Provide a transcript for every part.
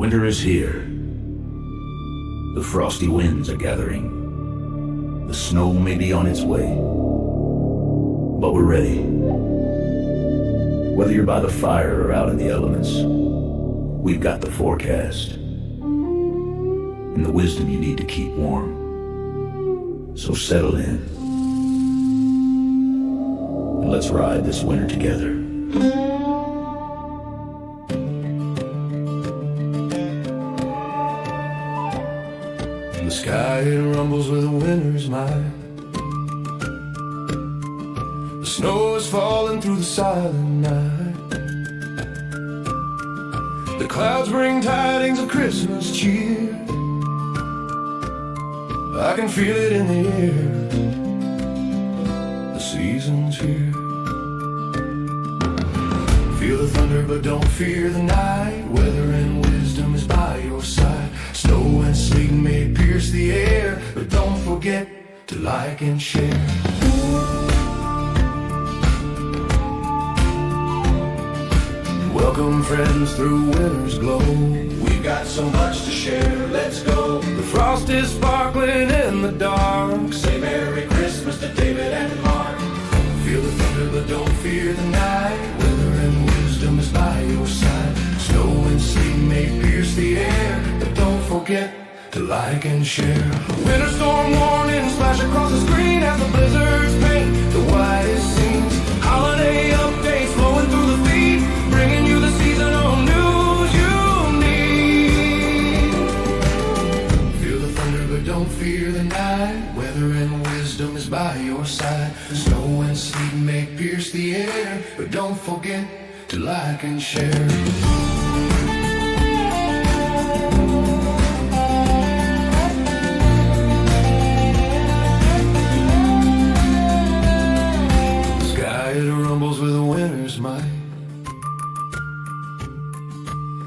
Winter is here. The frosty winds are gathering. The snow may be on its way. But we're ready. Whether you're by the fire or out in the elements, we've got the forecast and the wisdom you need to keep warm. So settle in and let's ride this winter together. The sky, it rumbles with a winter's might. The snow is falling through the silent night. The clouds bring tidings of Christmas cheer. I can feel it in the air. The season's here. Feel the thunder, but don't fear the night. Weather and wisdom is by your side. Snow and sleet may pierce the air, but don't forget to like and share. Welcome friends through winter's glow. We've got so much to share, let's go. The frost is sparkling in the dark. Say Merry Christmas to David and Mark. Feel the thunder, but don't fear the night. Weather and wisdom is by your side. Snow and sleet may pierce the air, but don't forget to like and share. Winter storm warnings flash across the screen as the blizzards paint the whitest scenes. Holiday updates flowing through the feed, bringing you the seasonal news you need. Feel the thunder, but don't fear the night. Weather and wisdom is by your side. Snow and sleet may pierce the air, but don't forget to like and share. It rumbles with a winter's might.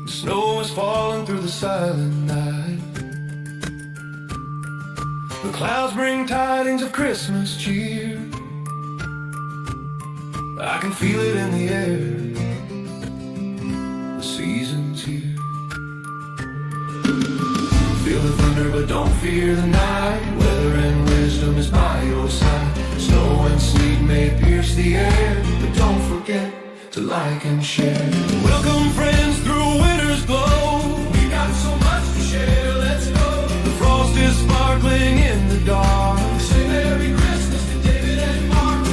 The snow is falling through the silent night. The clouds bring tidings of Christmas cheer. I can feel it in the air. The season's here. Feel the thunder, but don't fear the night. Weather and wisdom is by your side. Snow and sleet may pierce the air, but don't forget to like and share. Welcome friends through winter's glow. We got so much to share, let's go. The frost is sparkling in the dark. Say Merry Christmas to David and Mark.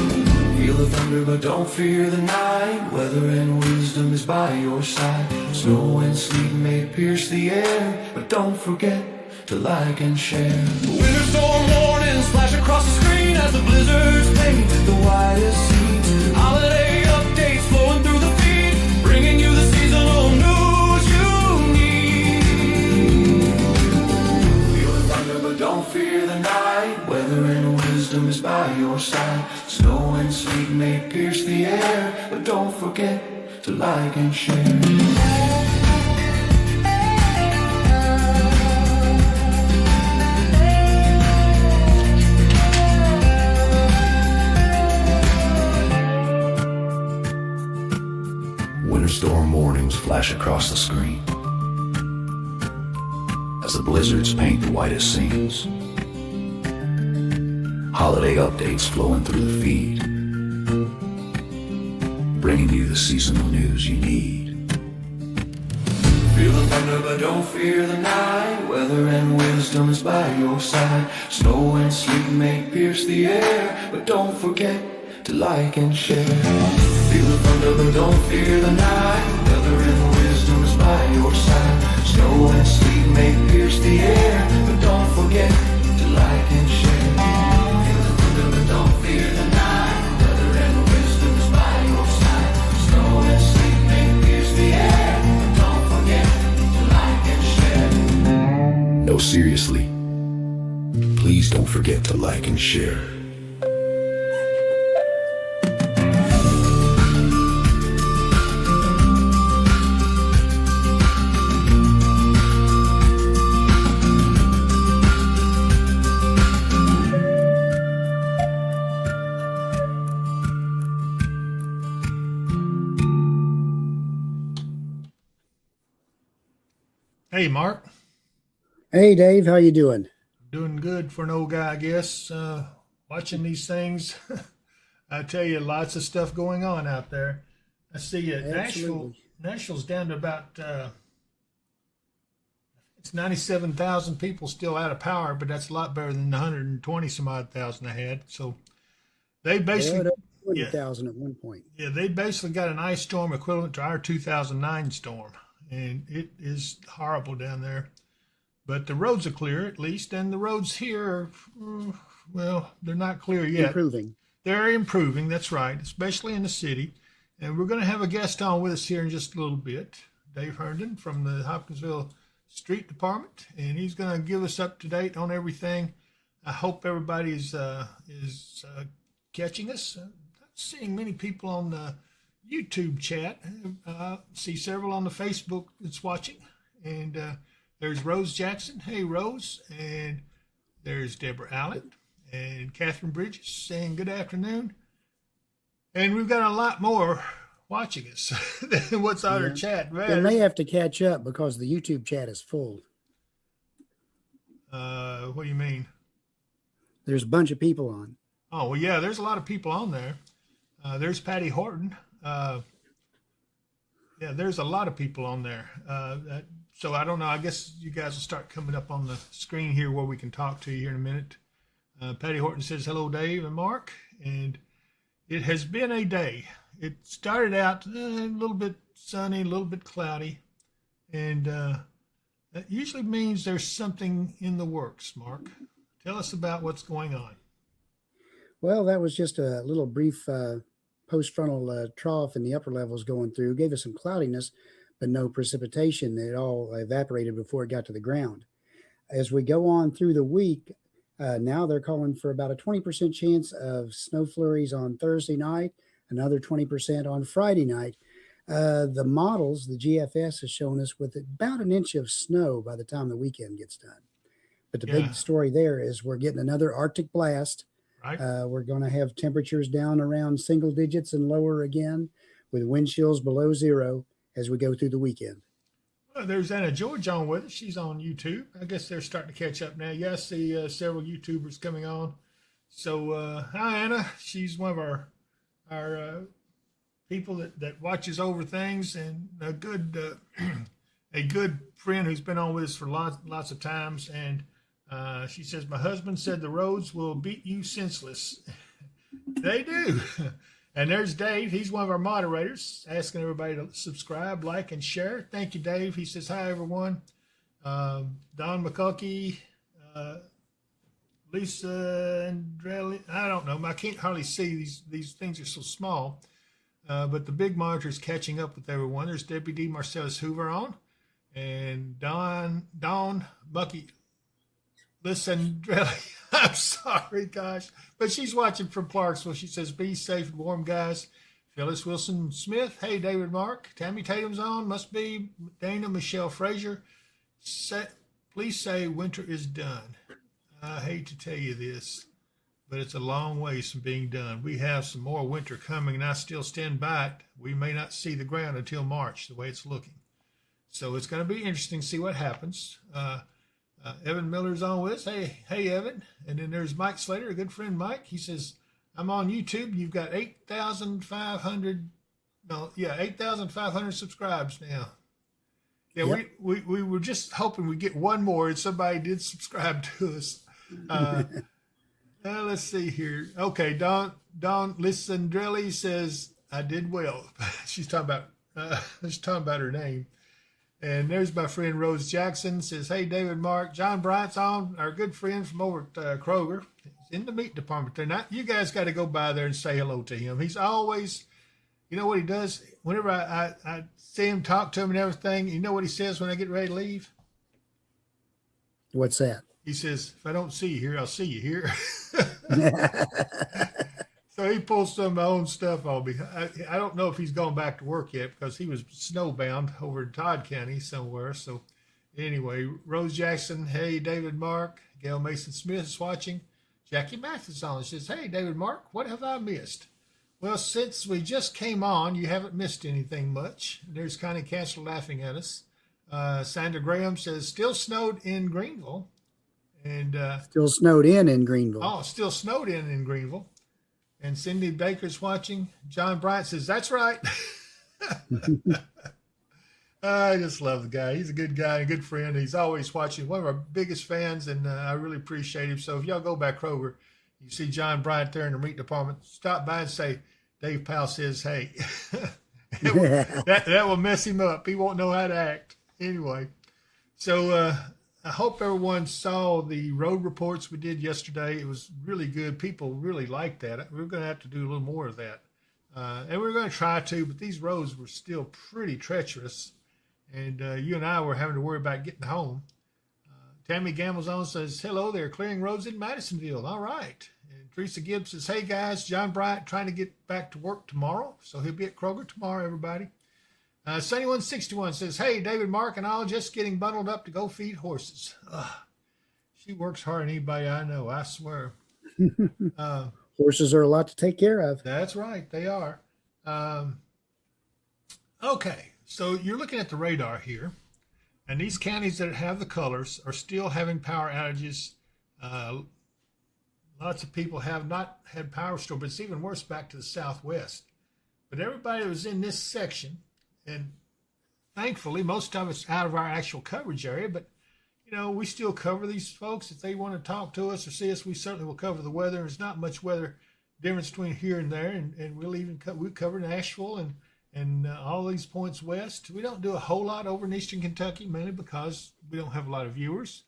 Feel the thunder, but don't fear the night. Weather and wisdom is by your side. Snow and sleet may pierce the air, but don't forget to like and share. Winter storm warnings flash across the screen as the blizzards paint the whitest scenes. Holiday updates flowing through the feed, bringing you the seasonal news you need. Feel the thunder, but don't fear the night. Weather and wisdom is by your side. Snow and sleet may pierce the air, but don't forget to like and share. Storm warnings flash across the screen as the blizzards paint the whitest scenes. Holiday updates flowing through the feed, bringing you the seasonal news you need. Feel the thunder, but don't fear the night. Weather and wisdom is by your side. Snow and sleet may pierce the air, but don't forget to like and share. Feel the thunder, but don't fear the night. Weather and wisdom is by your side. Snow and sleet may pierce the air, but don't forget to like and share. Feel the thunder, but don't fear the night. Weather and wisdom is by your side. Snow and sleet may pierce the air, but don't forget to like and share. No, seriously, please don't forget to like and share. Hey, Mark. Hey Dave, how you doing? Doing good for an old guy, I guess. Watching these things, I tell you, lots of stuff going on out there. I see it. Nashville. Absolutely. Nashville's down to about it's 97,000 people still out of power, but that's a lot better than the 120 some odd thousand I had. So they Yeah, it basically, was yeah, 20,000 at one point. yeah, they basically got an ice storm equivalent to our 2009 storm, and it is horrible down there. But the roads are clear at least, and the roads here are, well, they're not clear yet. Improving. They're improving, that's right, especially in the city. And we're going to have a guest on with us here in just a little bit, Dave Herndon from the Hopkinsville Street Department, and he's going to give us up to date on everything. I hope everybody is catching us. Not seeing many people on the YouTube chat. See several on the Facebook that's watching, and there's Rose Jackson. Hey, Rose. And there's Deborah Allen and Catherine Bridges saying good afternoon. And we've got a lot more watching us than what's on our Yeah. chat. They may Man, have to catch up because the YouTube chat is full. what do you mean? There's a bunch of people on. Oh, well, yeah, there's a lot of people on there. There's Patty Horton. Yeah, there's a lot of people on there. So I don't know. I guess you guys will start coming up on the screen here where we can talk to you here in a minute. Patty Horton says, hello, Dave and Mark. And it has been a day. It started out a little bit sunny, a little bit cloudy. And that usually means there's something in the works, Mark. Tell us about what's going on. Well, that was just a little brief post-frontal trough in the upper levels going through. Gave us some cloudiness, but no precipitation. It all evaporated before it got to the ground. As we go on through the week, now they're calling for about a 20% chance of snow flurries on Thursday night, another 20% on Friday night. The models, the GFS, has shown us with about an inch of snow by the time the weekend gets done. But the Yeah, big story there is we're getting another Arctic blast. right? We're going to have temperatures down around single digits and lower again, with wind chills below zero as we go through the weekend. Well, there's Anna George on with us. She's on YouTube. I guess they're starting to catch up now. Yeah, I see several YouTubers coming on. So, hi, Anna. She's one of our people that watches over things, and a good a good friend who's been on with us for lots of times. And she says, my husband said the roads will beat you senseless. They do. And there's Dave. He's one of our moderators, asking everybody to subscribe, like, and share. Thank you, Dave. He says, hi, everyone. Don McCulkey, uh, Lisa Andrelli. I don't know. I can't hardly see. These things are so small. But the big monitor is catching up with everyone. There's Debbie D. Marcellus Hoover on. And Dawn Bucky. Listen, really, I'm sorry, gosh, but she's watching from Clarksville. She says, be safe and warm, guys. Phyllis Wilson Smith. Hey, David Mark. Tammy Tatum's on. Must be Dana Michelle Frazier. Please say winter is done. I hate to tell you this, but it's a long ways from being done. We have some more winter coming, and I still stand by it. We may not see the ground until March, the way it's looking. So it's going to be interesting to see what happens. Evan Miller's on with us. Hey, Evan. And then there's Mike Slater, a good friend, Mike. He says, I'm on YouTube. You've got 8,500, no, yeah, 8,500 subscribes now. Yeah, Yep. we were just hoping we'd get one more, and somebody did subscribe to us. Uh, let's see here. Okay, Don Lissandrelli says, I did well. She's talking about her name. And there's my friend Rose Jackson says, hey, David Mark. John Bryant's on, our good friend from over at Kroger. He's in the meat department there. Now, you guys got to go by there and say hello to him. He's always, you know what he does? Whenever I see him, talk to him and everything, you know what he says when I get ready to leave? What's that? He says, if I don't see you here, I'll see you here. So he pulls some of my own stuff on me. I don't know if he's gone back to work yet because he was snowbound over in Todd County somewhere. So anyway, Rose Jackson, hey, David Mark. Gail Mason Smith is watching. Jackie Mathis on says, hey, David Mark, what have I missed? Well, since we just came on, you haven't missed anything much. There's Connie Cancer laughing at us. Sandra Graham says, still snowed in Greenville. And Still snowed in Greenville. oh, still snowed in Greenville. And Cindy Baker's watching. John Bryant says, that's right. I just love the guy. He's a good guy, a good friend. He's always watching. One of our biggest fans, and I really appreciate him. So if y'all go by Kroger, you see John Bryant there in the meat department, stop by and say, Dave Powell says, hey. that will mess him up. He won't know how to act. Anyway, so I hope everyone saw the road reports we did yesterday. It was really good. People really liked that. We're going to have to do a little more of that. And we're going to try to, but these roads were still pretty treacherous. And you and I were having to worry about getting home. Tammy Gambles on says, hello, they're clearing roads in Madisonville. All right. And Teresa Gibbs says, hey, guys, John Bryant trying to get back to work tomorrow. So he'll be at Kroger tomorrow, everybody. Sunny161 says, hey, David, Mark, and all just getting bundled up to go feed horses. She works harder than anybody I know, I swear. Horses are a lot to take care of. That's right. They are. Okay. So you're looking at the radar here, and these counties that have the colors are still having power outages. Lots of people have not had power restore, but it's even worse back to the southwest. But everybody that was in this section, and thankfully most of it's out of our actual coverage area, but we still cover these folks. If they want to talk to us or see us, we certainly will cover the weather. There's not much weather difference between here and there, and we cover Nashville and all these points west. We don't do a whole lot over in eastern Kentucky, mainly because we don't have a lot of viewers.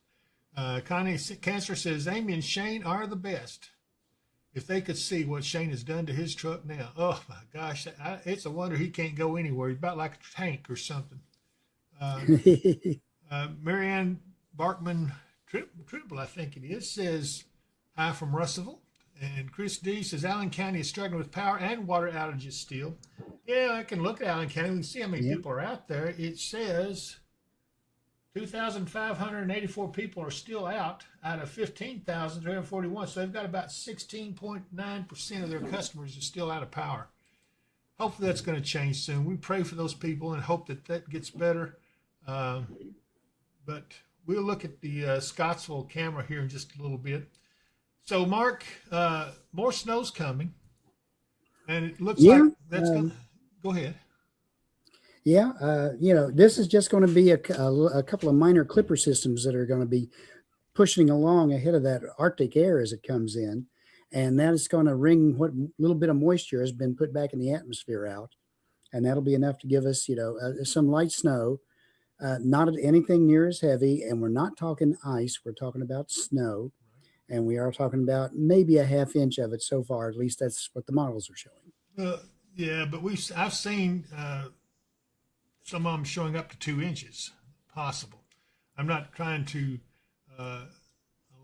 Connie Cancer says, Amy and Shane are the best. If they could see what Shane has done to his truck now, oh my gosh, it's a wonder he can't go anywhere. He's about like a tank or something. Marianne Barkman Triple, I think it is, says, hi from Russellville. And Chris D says, Allen County is struggling with power and water outages still. Yeah, I can look at Allen County. We can see how many people are out there. It says 2,584 people are still out of 15,341. So they've got about 16.9% of their customers are still out of power. Hopefully that's going to change soon. We pray for those people and hope that gets better. But we'll look at the Scottsville camera here in just a little bit. So, Mark, more snow's coming, and it looks like that's going to go ahead. Yeah, this is just going to be a couple of minor clipper systems that are going to be pushing along ahead of that Arctic air as it comes in, and that is going to wring what little bit of moisture has been put back in the atmosphere out, and that'll be enough to give us, some light snow, not anything near as heavy, and we're not talking ice, we're talking about snow. And we are talking about maybe a half inch of it so far. At least that's what the models are showing. Yeah, but I've seen some of them showing up to 2 inches, possible. I'm not trying to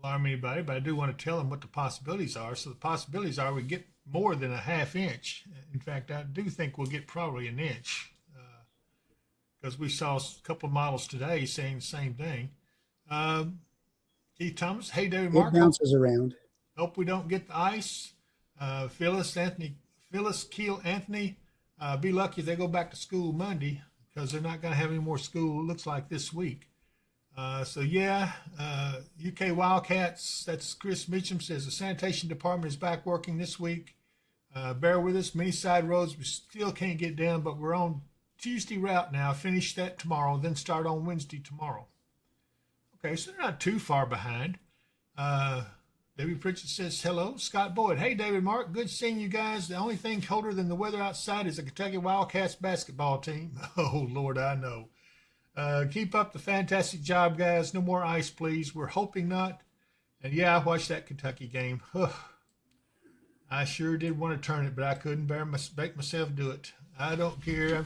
alarm anybody, but I do want to tell them what the possibilities are. So the possibilities are we get more than a half inch. In fact, I do think we'll get probably an inch because we saw a couple of models today saying the same thing. Keith Thomas, hey, David Mark. It bounces around. Hope we don't get the ice. Phyllis Keel Anthony, be lucky if they go back to school Monday because they're not going to have any more school, it looks like, this week. UK Wildcats, that's Chris Mitchum, says the sanitation department is back working this week. Bear with us. Many side roads we still can't get down, but we're on Tuesday route now. Finish that tomorrow, then start on Wednesday tomorrow. Okay, so they're not too far behind. David Pritchett says, hello. Scott Boyd, hey, David Mark, good seeing you guys. The only thing colder than the weather outside is the Kentucky Wildcats basketball team. Oh, Lord, I know. Keep up the fantastic job, guys. No more ice, please. We're hoping not. And, yeah, I watched that Kentucky game. I sure did want to turn it, but I couldn't make myself do it. I don't care. I'm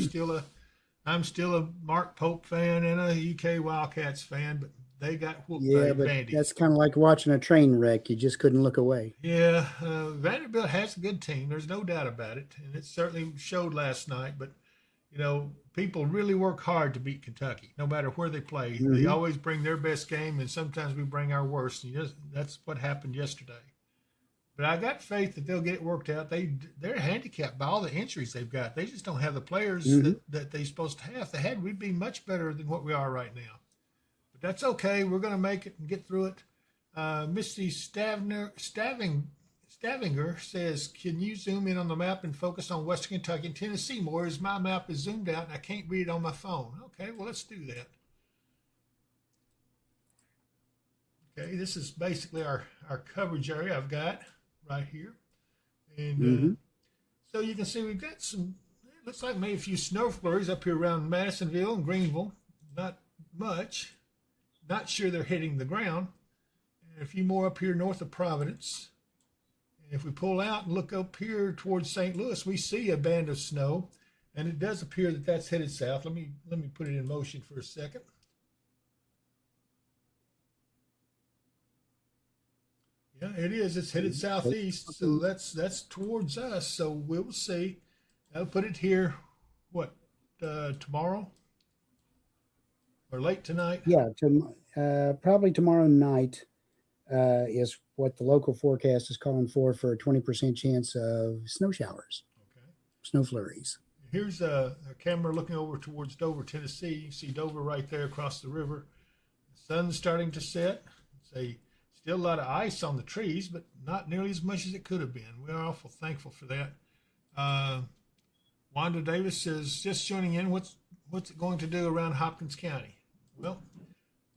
still a Mark Pope fan and a UK Wildcats fan, but they got whooped by Vandy. That's kind of like watching a train wreck. You just couldn't look away. Yeah, Vanderbilt has a good team. There's no doubt about it, and it certainly showed last night. But, people really work hard to beat Kentucky, no matter where they play. Mm-hmm. They always bring their best game, and sometimes we bring our worst. And that's what happened yesterday. But I got faith that they'll get it worked out. They're handicapped by all the injuries they've got. They just don't have the players that they're supposed to have. If they had, we'd be much better than what we are right now. But that's okay. We're going to make it and get through it. Misty Stavinger says, can you zoom in on the map and focus on Western Kentucky and Tennessee more, as my map is zoomed out and I can't read it on my phone? Okay, well, let's do that. Okay, this is basically our coverage area I've got right here. And so you can see we've got some, it looks like maybe a few snow flurries up here around Madisonville and Greenville. Not much. Not sure they're hitting the ground. And a few more up here north of Providence. And if we pull out and look up here towards St. Louis, we see a band of snow. And it does appear that that's headed south. Let me put it in motion for a second. Yeah, it is. It's headed southeast, so that's towards us. So we'll see. I'll put it here. What, tomorrow or late tonight? Yeah, probably tomorrow night is what the local forecast is calling for a 20% chance of snow showers, snow flurries. Here's a camera looking over towards Dover, Tennessee. You see Dover right there across the river. The sun's starting to set. Still a lot of ice on the trees, but not nearly as much as it could have been. We're awful thankful for that. Wanda Davis says, just joining in, what's it going to do around Hopkins County? Well,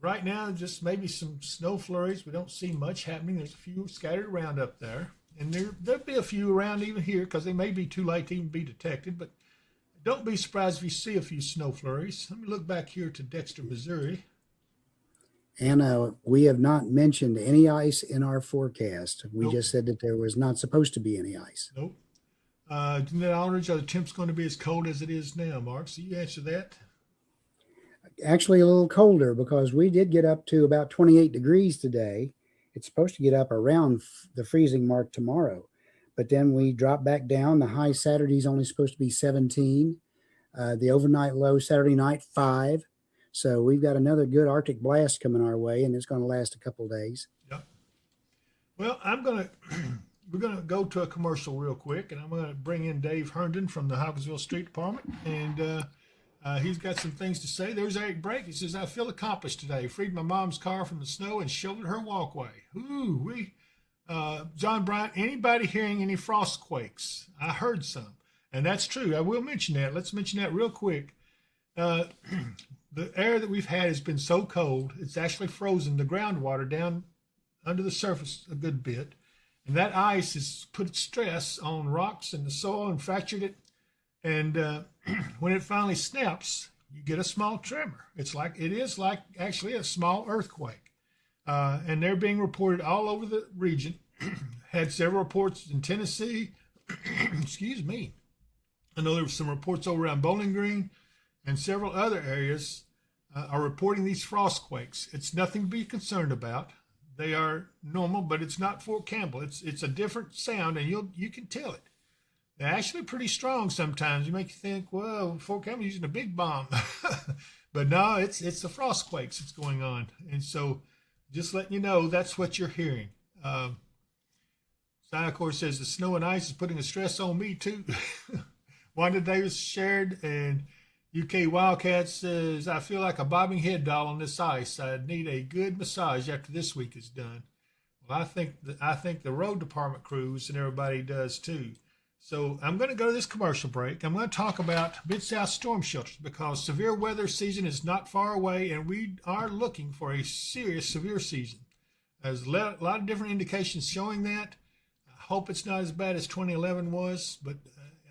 right now, just maybe some snow flurries. We don't see much happening. There's a few scattered around up there. And there'll be a few around even here because they may be too late to even be detected. But don't be surprised if you see a few snow flurries. Let me look back here to Dexter, Missouri. And we have not mentioned any ice in our forecast. We just said that there was not supposed to be any ice. Nope. In that Aldridge, are the temps going to be as cold as it is now, Mark? So you answer that. Actually, a little colder because we did get up to about 28 degrees today. It's supposed to get up around the freezing mark tomorrow. But then we drop back down. The high Saturday is only supposed to be 17. The overnight low Saturday night, 5. So we've got another good Arctic blast coming our way, and it's going to last a couple of days. Yep. Well, we're gonna go to a commercial real quick, and I'm gonna bring in Dave Herndon from the Hopkinsville Street Department, and he's got some things to say. There's Eric Brake. He says, I feel accomplished today. Freed my mom's car from the snow and shouldered her walkway. Ooh, John Bryant, anybody hearing any frost quakes? I heard some, and that's true. I will mention that. Let's mention that real quick. The air that we've had has been so cold, it's actually frozen the groundwater down under the surface a good bit. And that ice has put stress on rocks and the soil and fractured it. And when it finally snaps, you get a small tremor. It is like actually a small earthquake. And they're being reported all over the region. Had several reports in Tennessee. Excuse me. I know there were some reports over around Bowling Green. And several other areas are reporting these frost quakes. It's nothing to be concerned about. They are normal, but it's not Fort Campbell. It's a different sound, and you can tell it. They're actually pretty strong sometimes. You make you think, well, Fort Campbell's using a big bomb. But no, it's the frost quakes that's going on. And so just letting you know, that's what you're hearing. Syacor says, the snow and ice is putting a stress on me too. Wanda Davis shared, and UK Wildcat says, I feel like a bobbing head doll on this ice. I need a good massage after this week is done. Well, I think the road department crews and everybody does too. So I'm going to go to this commercial break. I'm going to talk about Mid-South storm shelters because severe weather season is not far away, and we are looking for a serious severe season. There's a lot of different indications showing that. I hope it's not as bad as 2011 was, but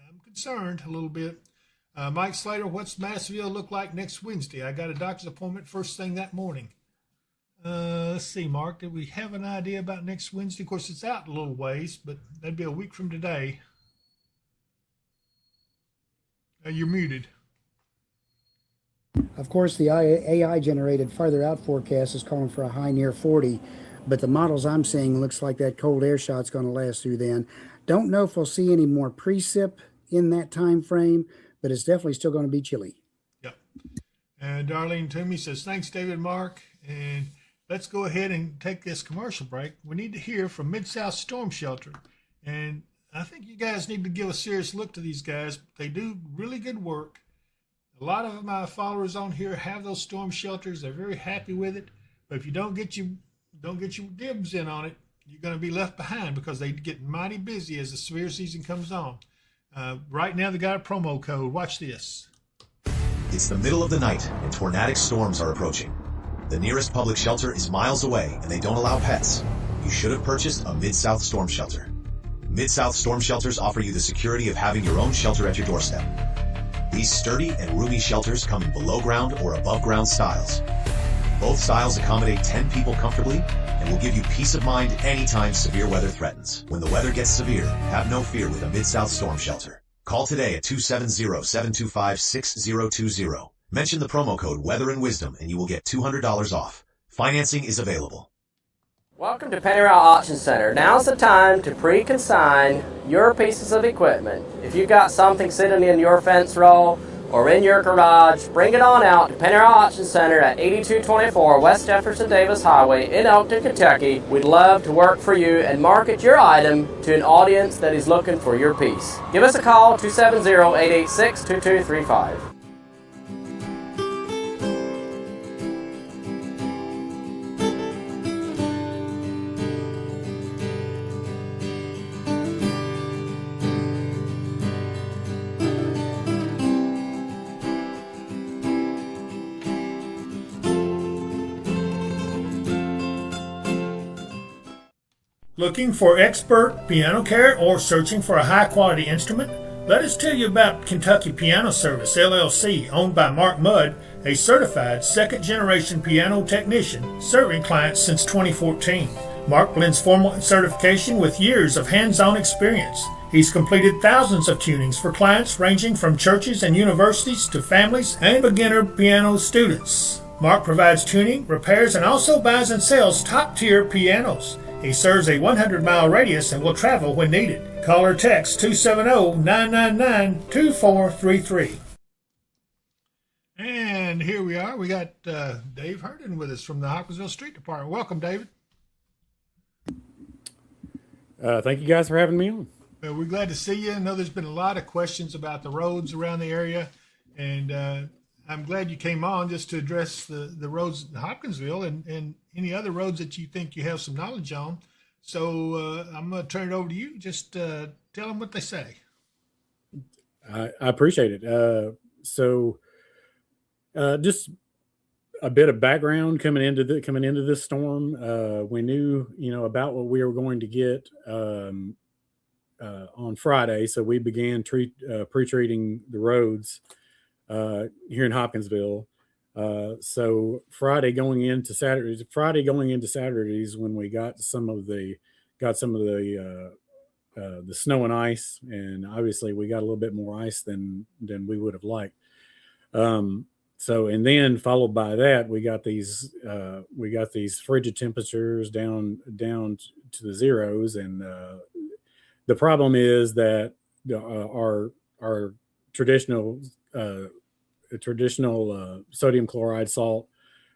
I'm concerned a little bit. Mike Slater, what's Madisonville look like next Wednesday? I got a doctor's appointment first thing that morning. Let's see, Mark. Did we have an idea about next Wednesday? Of course, it's out a little ways, but that'd be a week from today. You're muted. Of course, the AI-generated farther out forecast is calling for a high near 40, but the models I'm seeing looks like that cold air shot's going to last through then. Don't know if we'll see any more precip in that time frame, but it's definitely still going to be chilly. Yep. And Darlene Toomey says, thanks, David, Mark. And let's go ahead and take this commercial break. We need to hear from Mid-South Storm Shelter. And I think you guys need to give a serious look to these guys. They do really good work. A lot of my followers on here have those storm shelters. They're very happy with it. But if you don't get your dibs in on it, you're going to be left behind because they get mighty busy as the severe season comes on. Right now, they got a promo code. Watch this. It's the middle of the night, and tornadic storms are approaching. The nearest public shelter is miles away, and they don't allow pets. You should have purchased a Mid-South Storm Shelter. Mid-South Storm Shelters offer you the security of having your own shelter at your doorstep. These sturdy and roomy shelters come in below-ground or above-ground styles. Both styles accommodate 10 people comfortably and will give you peace of mind anytime severe weather threatens. When the weather gets severe, have no fear with a Mid-South Storm Shelter. Call today at 270-725-6020. Mention the promo code Weather and Wisdom and you will get $200 off. Financing is available. Welcome to Penny Route Auction Center. Now's the time to pre-consign your pieces of equipment. If you've got something sitting in your fence row or in your garage, bring it on out to Penny Route Auction Center at 8224 West Jefferson Davis Highway in Elkton, Kentucky. We'd love to work for you and market your item to an audience that is looking for your piece. Give us a call, 270-886-2235. Looking for expert piano care or searching for a high-quality instrument? Let us tell you about Kentucky Piano Service, LLC, owned by Mark Mudd, a certified second-generation piano technician serving clients since 2014. Mark blends formal certification with years of hands-on experience. He's completed thousands of tunings for clients ranging from churches and universities to families and beginner piano students. Mark provides tuning, repairs, and also buys and sells top-tier pianos. He serves a 100-mile radius and will travel when needed. Call or text 270-999-2433. And here we are. We got Dave Herndon with us from the Hopkinsville Street Department. Welcome, David. Thank you guys for having me on. Well, we're glad to see you. I know there's been a lot of questions about the roads around the area, and I'm glad you came on just to address the roads in Hopkinsville and any other roads that you think you have some knowledge on. So I'm going to turn it over to you. Just tell them what they say. I appreciate it. Just a bit of background coming into this storm. We knew, about what we were going to get on Friday, so we began pre-treating the roads here in Hopkinsville. So Friday going into Saturdays when we got some of the snow and ice, and obviously we got a little bit more ice than we would have liked. So, and then followed by that, we got these frigid temperatures down to the zeros, and the problem is that our traditional sodium chloride salt,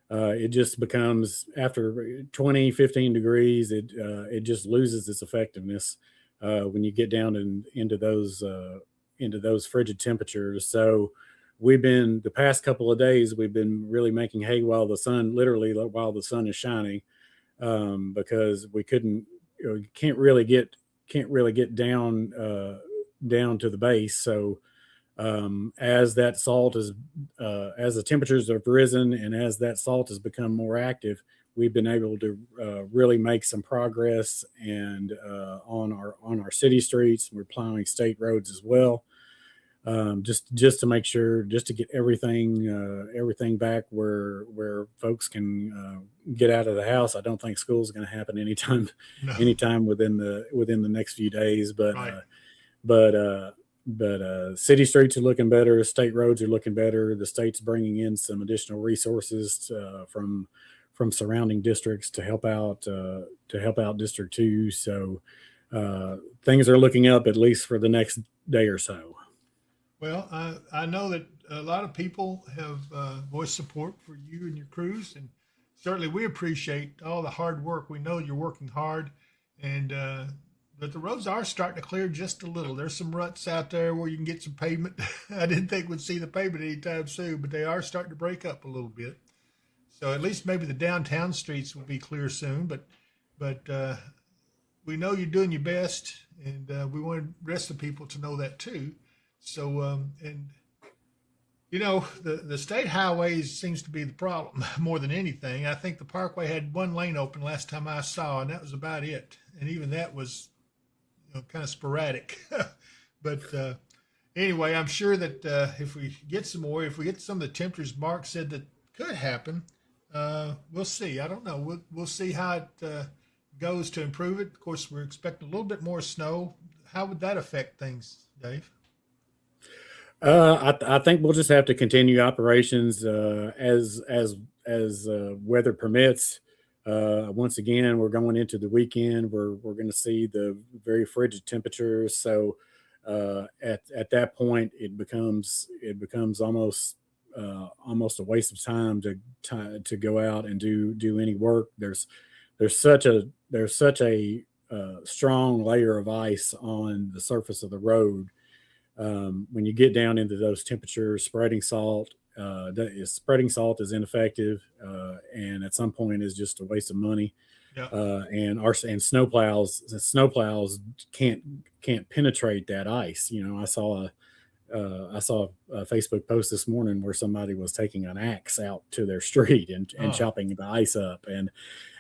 it just becomes, after 15 degrees, it just loses its effectiveness when you get down into those frigid temperatures. So the past couple of days, we've been really making hay while the sun is shining, because we can't really get down to the base. So as that salt as the temperatures have risen and as that salt has become more active, we've been able to really make some progress and on our city streets. We're plowing state roads as well, just to make sure, just to get everything back where folks can get out of the house. I don't think school is going to happen anytime within the next few days, but right. But city streets are looking better. State roads are looking better. The state's bringing in some additional resources from surrounding districts to help out District 2. So things are looking up, at least for the next day or so. Well, I know that a lot of people have voiced support for you and your crews, and certainly we appreciate all the hard work. We know you're working hard, and but the roads are starting to clear just a little. There's some ruts out there where you can get some pavement. I didn't think we'd see the pavement anytime soon, but they are starting to break up a little bit. So at least maybe the downtown streets will be clear soon. But we know you're doing your best, and we want the rest of the people to know that too. So and you know, the state highways seems to be the problem more than anything. I think the Parkway had one lane open last time I saw, and that was about it. And even that was, kind of sporadic. But anyway, I'm sure that if we get some of the temperatures Mark said that could happen, we'll see. I don't know. We'll see how it goes to improve it. Of course, we're expecting a little bit more snow. How would that affect things, Dave? I think we'll just have to continue operations as weather permits. Once again, we're going into the weekend. We're going to see the very frigid temperatures. So at that point, it becomes almost a waste of time to go out and do any work. There's such a strong layer of ice on the surface of the road. When you get down into those temperatures, spreading salt is ineffective, and at some point is just a waste of money. Yeah. And snowplows can't penetrate that ice. I saw a Facebook post this morning where somebody was taking an axe out to their street and chopping the ice up,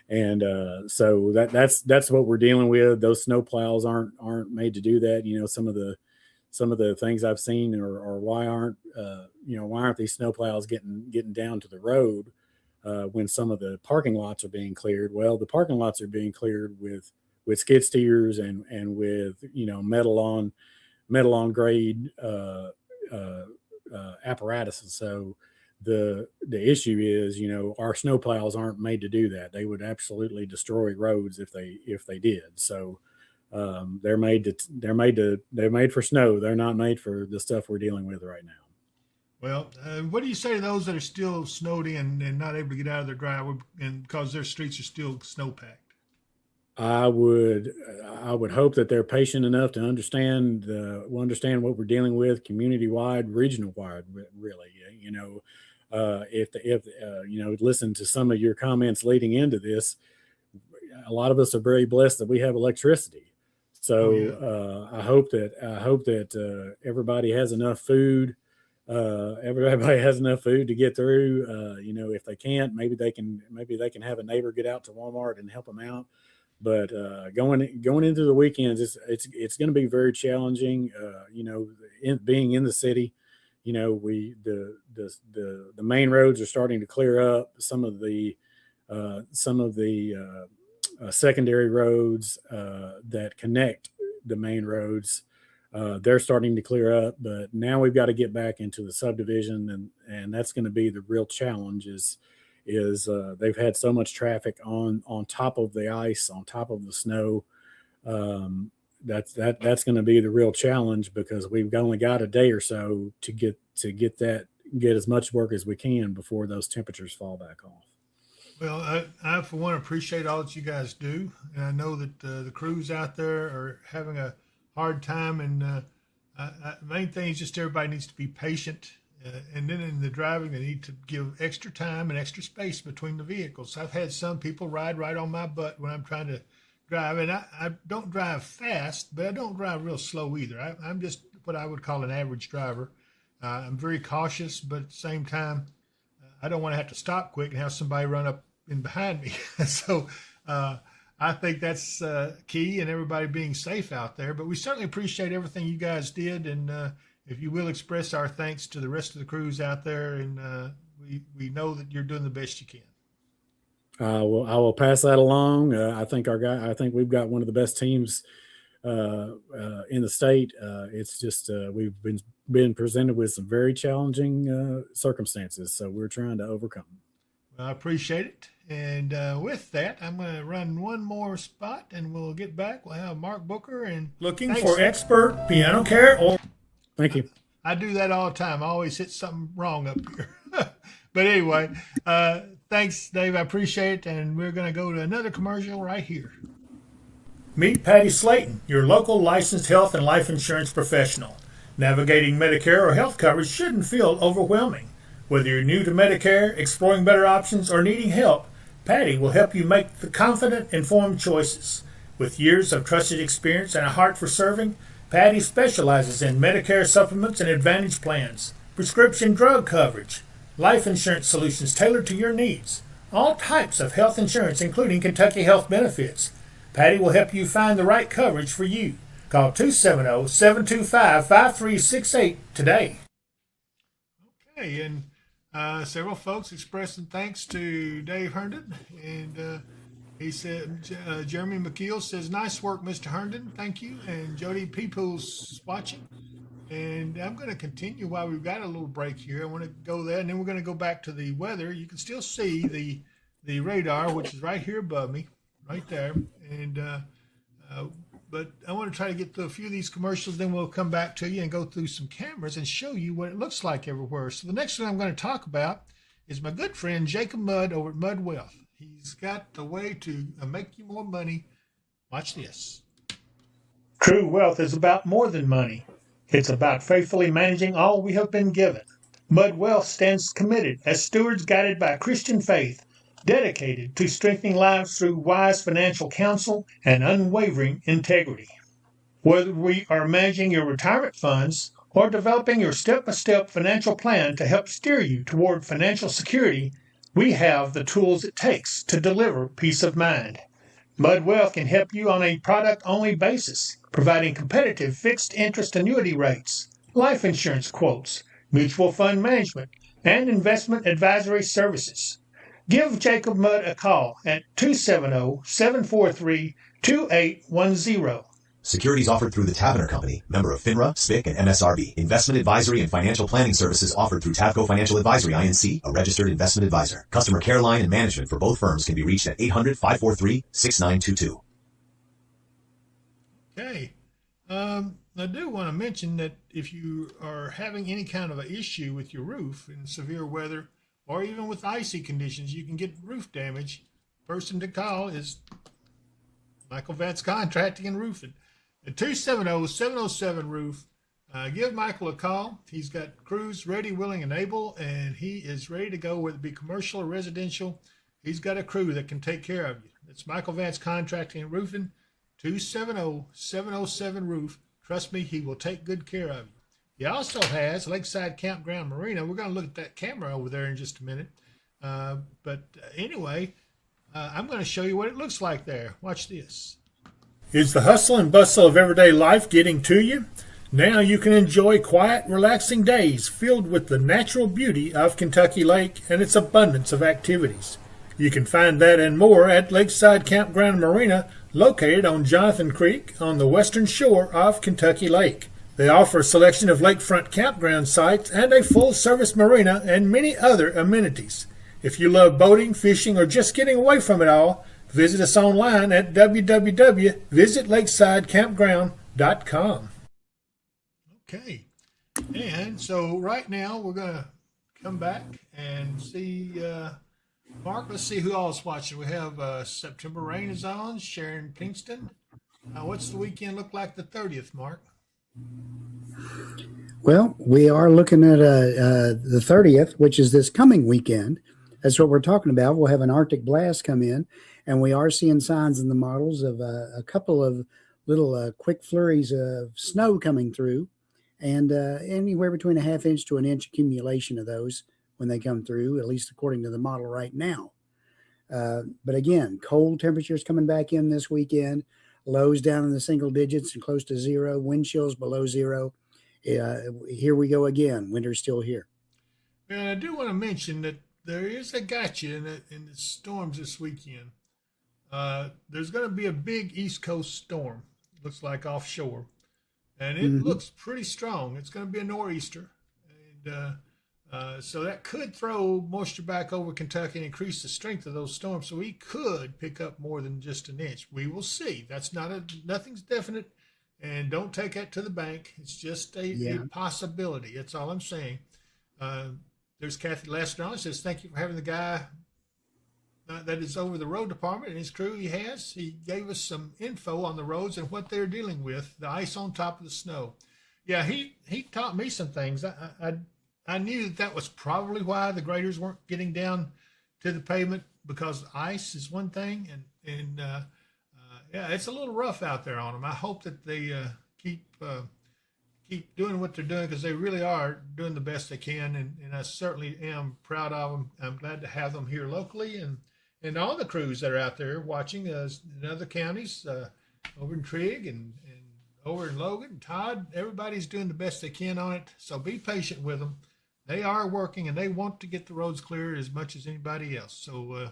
and so that's what we're dealing with. Those snowplows aren't made to do that. Some of the things I've seen are why aren't these snowplows getting down to the road when some of the parking lots are being cleared? Well, the parking lots are being cleared with skid steers and with metal on grade apparatuses. So the issue is, our snowplows aren't made to do that. They would absolutely destroy roads if they did. So they're made for snow. They're not made for the stuff we're dealing with right now. Well, what do you say to those that are still snowed in and not able to get out of their driveway and because their streets are still snow packed? I would hope that they're patient enough to understand what we're dealing with, community wide, regional wide, really. If listen to some of your comments leading into this, a lot of us are very blessed that we have electricity. So I hope that everybody has enough food. Everybody has enough food to get through. If they can't, maybe they can have a neighbor get out to Walmart and help them out. But going into the weekends, it's going to be very challenging. Being in the city, the main roads are starting to clear up. Some of the secondary roads that connect the main roads, they're starting to clear up. But now we've got to get back into the subdivision, and that's going to be the real challenge. Is they've had so much traffic on top of the ice, on top of the snow. That's going to be the real challenge, because we've only got a day or so to get as much work as we can before those temperatures fall back off. Well, I for one appreciate all that you guys do, and I know that the crews out there are having a hard time. And the main thing is just everybody needs to be patient, and then in the driving, they need to give extra time and extra space between the vehicles. I've had some people ride right on my butt when I'm trying to drive, and I don't drive fast, but I don't drive real slow either. I'm just what I would call an average driver. I'm very cautious, but at the same time, I don't want to have to stop quick and have somebody run up in behind me. So I think that's key, and everybody being safe out there. But we certainly appreciate everything you guys did, and if you will express our thanks to the rest of the crews out there, and we know that you're doing the best you can. I will pass that along. I think we've got one of the best teams in the state. It's just we've been presented with some very challenging circumstances, so we're trying to overcome. Well, I appreciate it. And with that, I'm going to run one more spot, and we'll get back. We'll have Mark Booker. And looking for expert piano care or... Thank you. I do that all the time. I always hit something wrong up here. But anyway, Thanks, Dave. I appreciate it. And we're going to go to another commercial right here. Meet Patty Slayton, your local licensed health and life insurance professional. Navigating Medicare or health coverage shouldn't feel overwhelming. Whether you're new to Medicare, exploring better options, or needing help, Patty will help you make the confident, informed choices. With years of trusted experience and a heart for serving, Patty specializes in Medicare supplements and Advantage plans, prescription drug coverage, life insurance solutions tailored to your needs, all types of health insurance, including Kentucky Health Benefits. Patty will help you find the right coverage for you. Call 270-725-5368 today. Okay, and several folks expressing thanks to Dave Herndon, and he said, Jeremy McKeel says, nice work, Mr. Herndon. Thank you. And Jody Peoples watching. And I'm going to continue while we've got a little break here. I want to go there, and then we're going to go back to the weather. You can still see the radar, which is right here above me, right there. And but I want to try to get through a few of these commercials. Then we'll come back to you and go through some cameras and show you what it looks like everywhere. So the next one I'm going to talk about is my good friend Jacob Mudd over at Mudd Wealth. He's got the way to make you more money. Watch this. True wealth is about more than money. It's about faithfully managing all we have been given. Mudd Wealth stands committed as stewards guided by Christian faith, dedicated to strengthening lives through wise financial counsel and unwavering integrity. Whether we are managing your retirement funds or developing your step-by-step financial plan to help steer you toward financial security, we have the tools it takes to deliver peace of mind. Mudd Wealth can help you on a product-only basis, providing competitive fixed interest annuity rates, life insurance quotes, mutual fund management, and investment advisory services. Give Jacob Mudd a call at 270-743-2810. Securities offered through the Tavener Company, member of FINRA, SPIC, and MSRB. Investment advisory and financial planning services offered through Tavco Financial Advisory, INC, a registered investment advisor. Customer care line and management for both firms can be reached at 800-543-6922. Okay. I do want to mention that if you are having any kind of an issue with your roof in severe weather or even with icy conditions, you can get roof damage. Person to call is Michael Vance Contracting and Roofing. At 270-707-ROOF. Give Michael a call. He's got crews ready, willing, and able, and he is ready to go, whether it be commercial or residential. He's got a crew that can take care of you. It's Michael Vance Contracting and Roofing, 270-707-ROOF. Trust me, he will take good care of you. He also has Lakeside Campground Marina. We're going to look at that camera over there in just a minute. But anyway, I'm going to show you what it looks like there. Watch this. Is the hustle and bustle of everyday life getting to you? Now you can enjoy quiet, relaxing days filled with the natural beauty of Kentucky Lake and its abundance of activities. You can find that and more at Lakeside Campground Marina, located on Jonathan Creek on the western shore of Kentucky Lake. They offer a selection of lakefront campground sites and a full-service marina and many other amenities. If you love boating, fishing, or just getting away from it all, visit us online at www.visitlakesidecampground.com. Okay, and so right now we're going to come back and see, Mark, let's see who else is watching. We have September Rain is on, Sharon Pinkston. What's the weekend look like the 30th, Mark? Well, we are looking at the 30th, which is this coming weekend. That's what we're talking about. We'll have an Arctic blast come in, and we are seeing signs in the models of a couple of little quick flurries of snow coming through, and anywhere between a half inch to an inch accumulation of those when they come through, at least according to the model right now. But again, cold temperatures coming back in this weekend, lows down in the single digits and close to zero, wind chills below zero. Here we go again. Winter's still here. And I do want to mention that there is a gotcha in the storms this weekend. There's going to be a big East Coast storm, looks like offshore, and it looks pretty strong. It's going to be a nor'easter, and so that could throw moisture back over Kentucky and increase the strength of those storms. So we could pick up more than just an inch. We will see. That's nothing's definite, and don't take that to the bank. It's just a possibility. That's all I'm saying. There's Kathy Lester on. Says, thank you for having the guy that is over the road department and his crew. He gave us some info on the roads and what they're dealing with, the ice on top of the snow. Yeah, he taught me some things. I knew that was probably why the graders weren't getting down to the pavement, because ice is one thing, and yeah, it's a little rough out there on them. I hope that they keep doing what they're doing, because they really are doing the best they can, and I certainly am proud of them. I'm glad to have them here locally, and all the crews that are out there watching us in other counties, over in Trigg and over in Logan and Todd. Everybody's doing the best they can on it, so be patient with them. They are working, and they want to get the roads clear as much as anybody else, so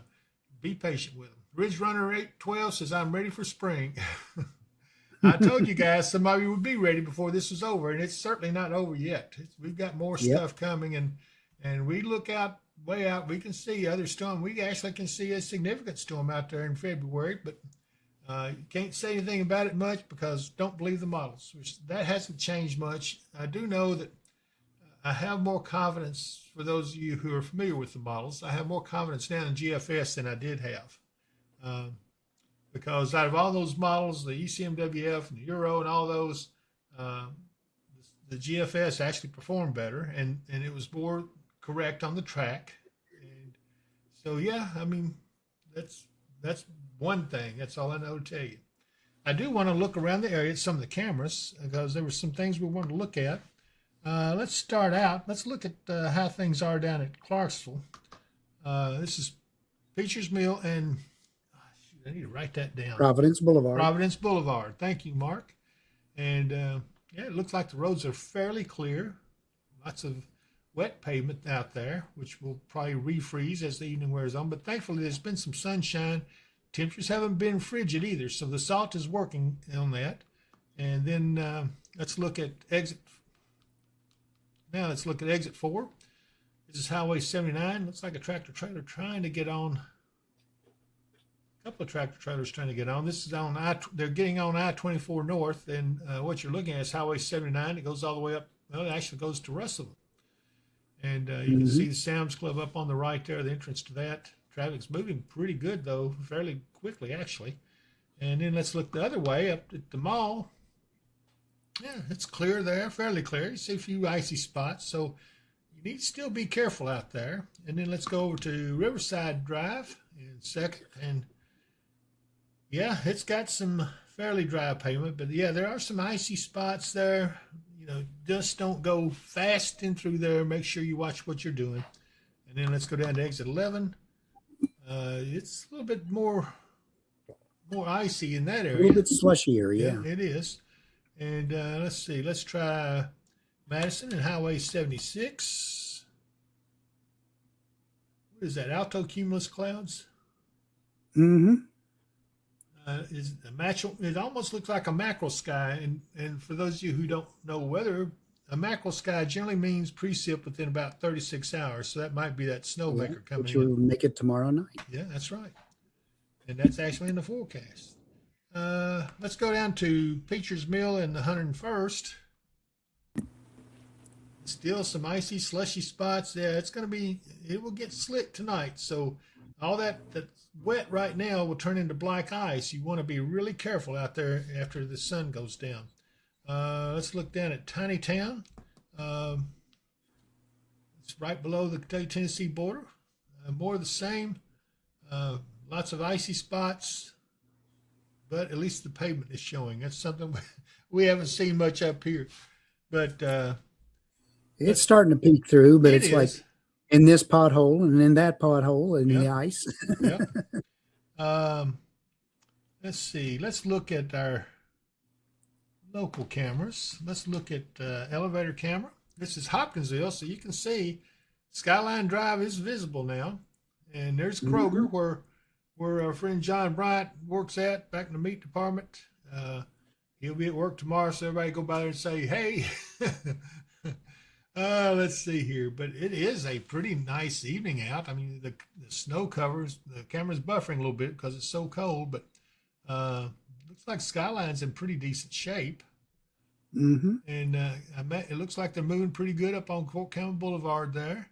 be patient with them. Ridge Runner 812 says, I'm ready for spring. I told you guys some of you would be ready before this was over, and it's certainly not over yet. We've got more stuff coming, and we look out, way out, we can see other storm. We actually can see a significant storm out there in February, but you can't say anything about it much, because don't believe the models, which that hasn't changed much. I do know that I have more confidence, for those of you who are familiar with the models, I have more confidence now in GFS than I did have. Because out of all those models, the ECMWF and the Euro and all those, the GFS actually performed better, and it was more correct on the track. And so, yeah, I mean, that's one thing. That's all I know to tell you. I do want to look around the area at some of the cameras, because there were some things we wanted to look at. Let's start out. Let's look at how things are down at Clarksville. This is Beecher's Mill and I need to write that down. Providence Boulevard. Providence Boulevard. Thank you, Mark. And yeah, it looks like the roads are fairly clear. Lots of wet pavement out there, which will probably refreeze as the evening wears on. But thankfully, there's been some sunshine. Temperatures haven't been frigid either, so the salt is working on that. And then let's look at exit. Now let's look at exit 4. This is Highway 79. Looks like a tractor trailer trying to get on. A couple of tractor trailers trying to get on. This is on they're getting on I-24 north, and what you're looking at is Highway 79. It goes all the way up. Well, it actually goes to Russellville, and you can see the Sam's Club up on the right there, the entrance to that. Traffic's moving pretty good though, fairly quickly actually. And then let's look the other way up at the mall. Yeah, it's clear there, fairly clear. You see a few icy spots, so you need to still be careful out there. And then let's go over to Riverside Drive in second, and yeah, it's got some fairly dry pavement, but yeah, there are some icy spots there. You know, just don't go fast in through there. Make sure you watch what you're doing. And then let's go down to exit 11. It's a little bit more icy in that area. A little bit slushier, yeah. It is. And let's see, let's try Madison and Highway 76. What is that, alto cumulus clouds? Mm-hmm. It almost looks like a mackerel sky, and for those of you who don't know weather, a mackerel sky generally means precip within about 36 hours, so that might be that snowmaker coming which in. will make it tomorrow night. Yeah, that's right, and that's actually in the forecast. Let's go down to Beecher's Mill and the 101st. Still some icy, slushy spots. Yeah, it will get slick tonight, so all that's wet right now will turn into black ice. You want to be really careful out there after the sun goes down. Let's look down at Tiny Town. It's right below the Kentucky-Tennessee border. More of the same. Lots of icy spots, but at least the pavement is showing. That's something we haven't seen much up here. But it's starting to peek through, but it's is. like in this pothole and in that pothole and the ice. Yep. Let's see. Let's look at our local cameras. Let's look at elevator camera. This is Hopkinsville, so you can see Skyline Drive is visible now. And there's Kroger, where our friend John Bryant works at, back in the meat department. He'll be at work tomorrow, so everybody go by there and say, hey. Let's see here, but it is a pretty nice evening out. I mean, the snow covers, the camera's buffering a little bit because it's so cold, but looks like Skyline's in pretty decent shape. Mm-hmm. And it looks like they're moving pretty good up on Fort Campbell Boulevard there.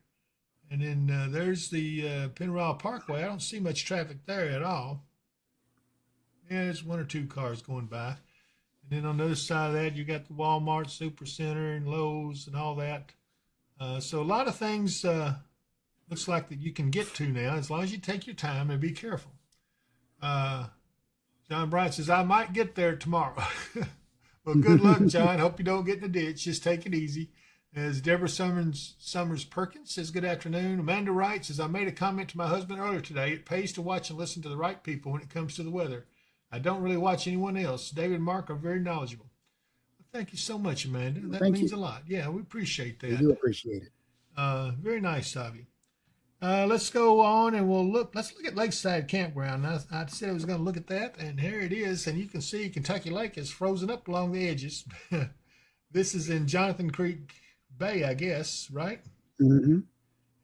And then there's the Pennyroyal Parkway. I don't see much traffic there at all. Yeah, there's one or two cars going by. And then on the other side of that, you got the Walmart, Supercenter, and Lowe's, and all that. So a lot of things looks like that you can get to now, as long as you take your time and be careful. John Bright says, I might get there tomorrow. Well, good luck, John. Hope you don't get in the ditch. Just take it easy. As Deborah Summers Perkins says, good afternoon. Amanda Wright says, I made a comment to my husband earlier today. It pays to watch and listen to the right people when it comes to the weather. I don't really watch anyone else. David and Mark are very knowledgeable. Well, thank you so much, Amanda. That means a lot. Yeah, we appreciate that. We do appreciate it. Very nice of you. Let's go on and let's look at Lakeside Campground. I said I was going to look at that, and here it is. And you can see Kentucky Lake is frozen up along the edges. This is in Jonathan Creek Bay, I guess, right? Mm-hmm.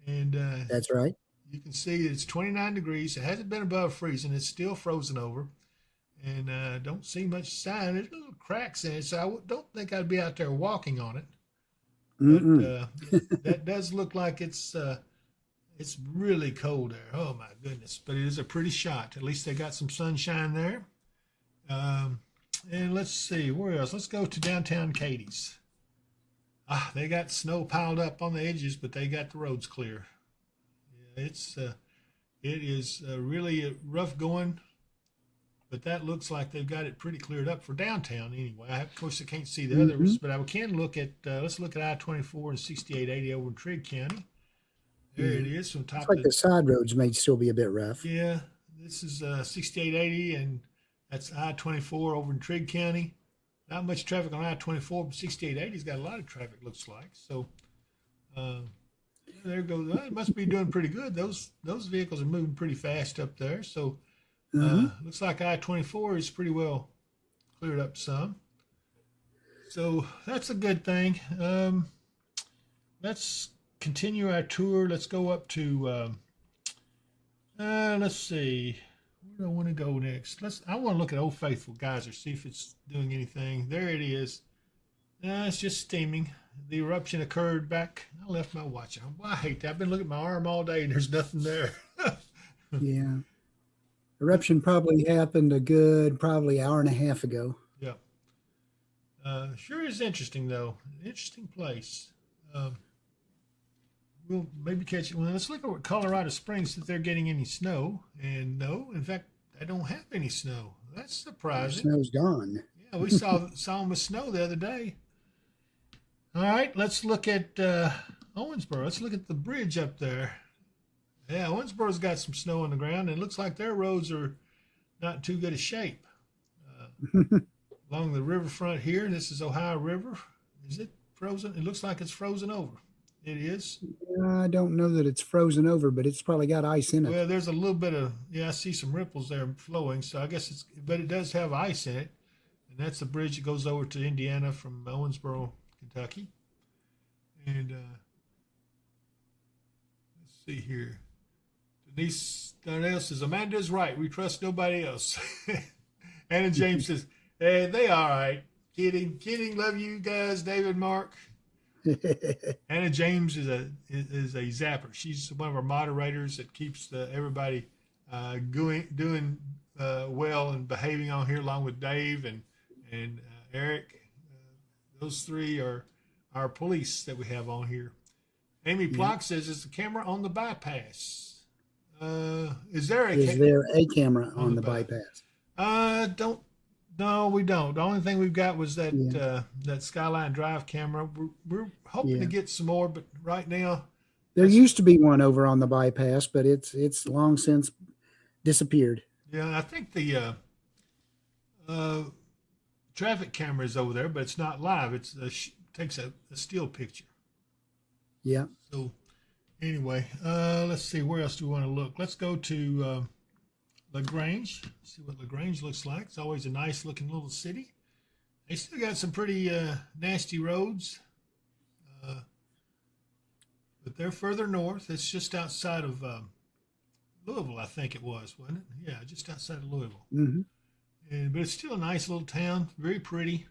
And that's right. You can see it's 29 degrees. It hasn't been above freezing. It's still frozen over. And don't see much sign. There's little cracks in it, so I don't think I'd be out there walking on it. But that does look like it's really cold there. Oh, my goodness. But it is a pretty shot. At least they got some sunshine there. And let's see, where else? Let's go to downtown Katie's. They got snow piled up on the edges, but they got the roads clear. Yeah, it is really rough going, but that looks like they've got it pretty cleared up for downtown anyway. Of course, I can't see the others, but I can look at, let's look at I-24 and 6880 over in Trigg County. There it is from top. It's like the side roads may still be a bit rough. Yeah, this is 6880, and that's I-24 over in Trigg County. Not much traffic on I-24, but 6880's got a lot of traffic, looks like. So there goes. Well, it must be doing pretty good. Those vehicles are moving pretty fast up there. So looks like I-24 is pretty well cleared up some. So that's a good thing. Let's continue our tour. Let's go up to, let's see. Where do I want to go next? I want to look at Old Faithful Geyser, see if it's doing anything. There it is. It's just steaming. The eruption occurred back. I left my watch on. Well, I hate that. I've been looking at my arm all day and there's nothing there. Yeah. Eruption probably happened a good probably hour and a half ago. Yeah. Sure is interesting, though. Interesting place. We'll maybe catch it. Well, let's look at Colorado Springs, if they're getting any snow. And no, in fact, I don't have any snow. That's surprising. The snow's gone. Yeah, we saw them with snow the other day. All right, let's look at Owensboro. Let's look at the bridge up there. Yeah, Owensboro's got some snow on the ground, and it looks like their roads are not too good a shape. Along the riverfront here, this is Ohio River. Is it frozen? It looks like it's frozen over. It is. I don't know that it's frozen over, but it's probably got ice in it. Well, there's a little bit of, I see some ripples there flowing. So I guess but it does have ice in it. And that's the bridge that goes over to Indiana from Owensboro, Kentucky. And let's see here. Denise Darnell says, Amanda's right. We trust nobody else. Anna James says, hey, they all right. Kidding. Love you guys, David, Mark. Anna James is a zapper. She's one of our moderators that keeps everybody doing well and behaving on here, along with Dave and Eric. Those three are our police that we have on here. Amy Plock says, "Is the camera on the bypass? Is there a camera on the bypass? No, we don't. The only thing we've got was that Skyline Drive camera. We're hoping to get some more, but right now there used to be one over on the bypass, but it's long since disappeared. Yeah, I think the traffic camera is over there, but it's not live. It takes a still picture. Yeah. So anyway, let's see, where else do we want to look? Let's go to LaGrange. See what LaGrange looks like. It's always a nice looking little city. They still got some pretty nasty roads, but they're further north. It's just outside of Louisville, I think it was, wasn't it? Yeah, just outside of Louisville. Mm-hmm. But it's still a nice little town, very pretty.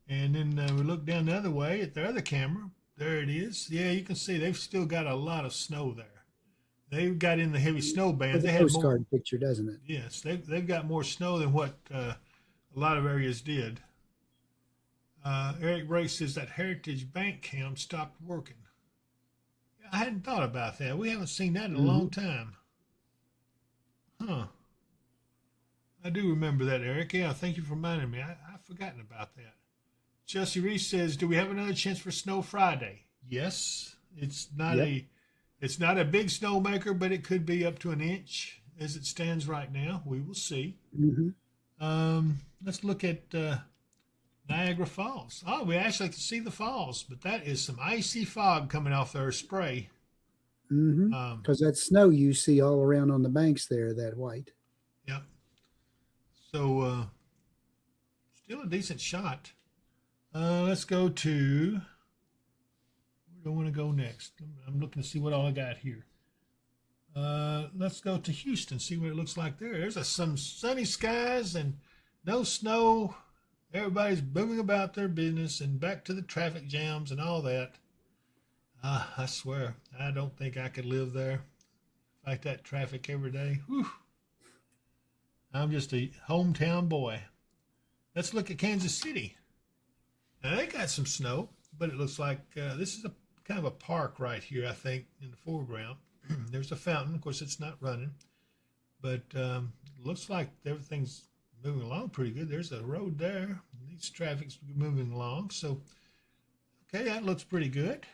And then we look down the other way at their other camera. There it is. Yeah, you can see they've still got a lot of snow there. They've got in the heavy snow bands. It's They a had more. postcard picture, doesn't it? Yes, they've got more snow than what a lot of areas did. Eric Bray says that Heritage Bank cam stopped working. I hadn't thought about that. We haven't seen that in a long time. Huh. I do remember that, Eric. Yeah, thank you for reminding me. I've forgotten about that. Chelsea Reese says, "Do we have another chance for snow Friday?" Yes. It's not a big snowmaker, but it could be up to an inch as it stands right now. We will see. Let's look at Niagara Falls. Oh, we actually can see the falls, but that is some icy fog coming off their spray. Because that snow you see all around on the banks there, that white. Yep. So still a decent shot. Let's go to, where do I want to go next? I'm looking to see what all I got here. Let's go to Houston, see what it looks like there. There's some sunny skies and no snow. Everybody's booming about their business and back to the traffic jams and all that. I swear, I don't think I could live there. Fight that traffic every day. Whew. I'm just a hometown boy. Let's look at Kansas City. Now, they got some snow, but it looks like this is a kind of a park right here, I think, in the foreground. There's a fountain. Of course, it's not running, but it looks like everything's moving along pretty good. There's a road there. These traffic's moving along. So, okay, that looks pretty good.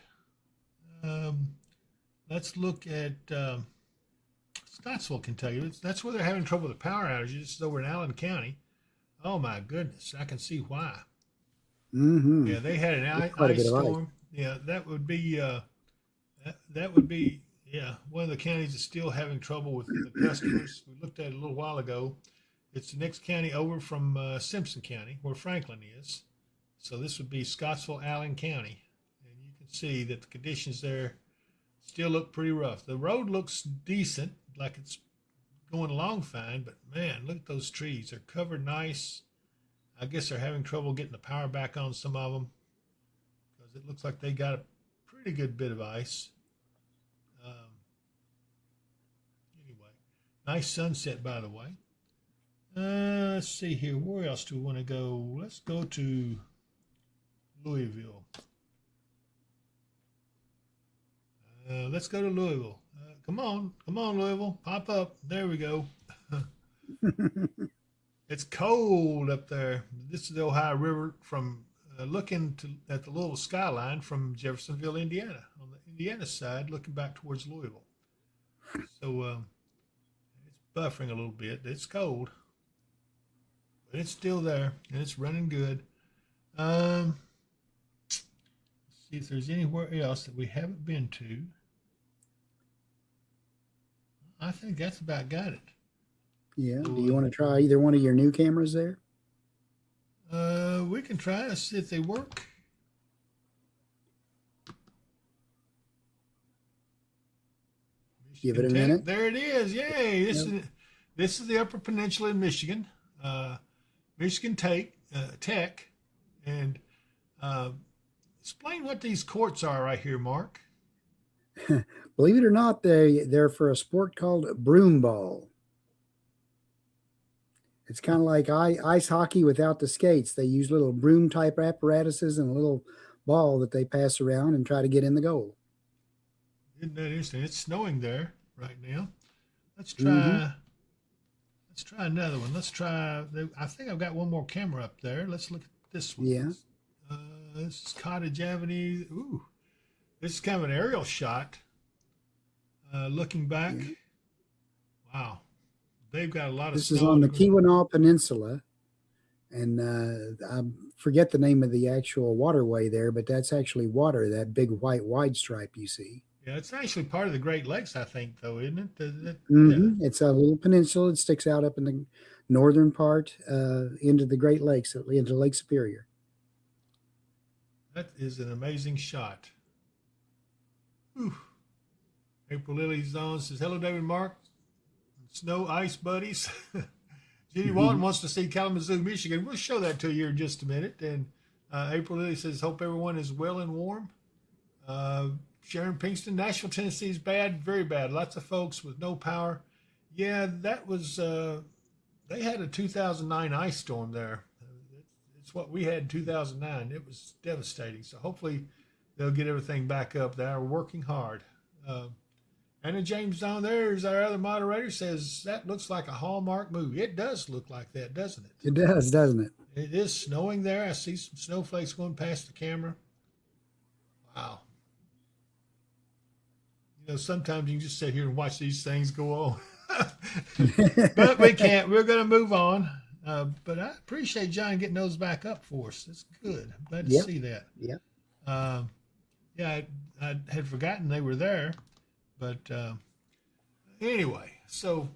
Let's look at Scottsville, Kentucky. That's where they're having trouble with the power outages. It's over in Allen County. Oh, my goodness. I can see why. Yeah, they had an ice storm. Yeah, that would be one of the counties that's still having trouble with the customers. We looked at it a little while ago. It's the next county over from Simpson County, where Franklin is. So this would be Scottsville, Allen County. And you can see that the conditions there still look pretty rough. The road looks decent, like it's going along fine, but man, look at those trees. They're covered nice. I guess they're having trouble getting the power back on some of them because it looks like they got a pretty good bit of ice. Anyway, nice sunset, by the way. Let's see here. Where else do we want to go? Let's go to Louisville. Let's go to Louisville. Come on, Louisville. Pop up. There we go. It's cold up there. This is the Ohio River from looking at the little skyline from Jeffersonville, Indiana, on the Indiana side, looking back towards Louisville. So it's buffering a little bit. It's cold, but it's still there, and it's running good. Let's see if there's anywhere else that we haven't been to. I think that's about got it. Yeah. Do you want to try either one of your new cameras there? We can try to see if they work. Give it a minute. There it is. Yay. This is the Upper Peninsula in Michigan. Michigan Tech. And explain what these courts are right here, Mark. Believe it or not, they're for a sport called broom ball. It's kind of like ice hockey without the skates. They use little broom type apparatuses and a little ball that they pass around and try to get in the goal. Isn't that interesting? It's snowing there right now. Let's try. Let's try another one. Let's try. I think I've got one more camera up there. Let's look at this one. Yeah. This is Cottage Avenue. Ooh, this is kind of an aerial shot. Looking back. Yeah. Wow. They've got a lot of This is on the Keweenaw Peninsula, and I forget the name of the actual waterway there, but that's actually water, that big white wide stripe you see. Yeah, it's actually part of the Great Lakes, I think, though, isn't it? Yeah. It's a little peninsula that sticks out up in the northern part into the Great Lakes, into Lake Superior. That is an amazing shot. Whew. April Lily's on, says, hello, David Mark. Snow ice buddies. Judy Walton wants to see Kalamazoo, Michigan. We'll show that to you in just a minute. And April Lily says, hope everyone is well and warm. Sharon Pinkston, Nashville, Tennessee is bad, very bad. Lots of folks with no power. Yeah, that was, they had a 2009 ice storm there. It's what we had in 2009. It was devastating. So hopefully they'll get everything back up. They are working hard. Anna James down there is our other moderator, says that looks like a Hallmark movie. It does look like that, doesn't it? It does, doesn't it? It is snowing there. I see some snowflakes going past the camera. Wow. You know, sometimes you can just sit here and watch these things go on. But we can't. We're going to move on. But I appreciate John getting those back up for us. It's good. I'm glad to see that. Yep. Yeah, I had forgotten they were there. But anyway, so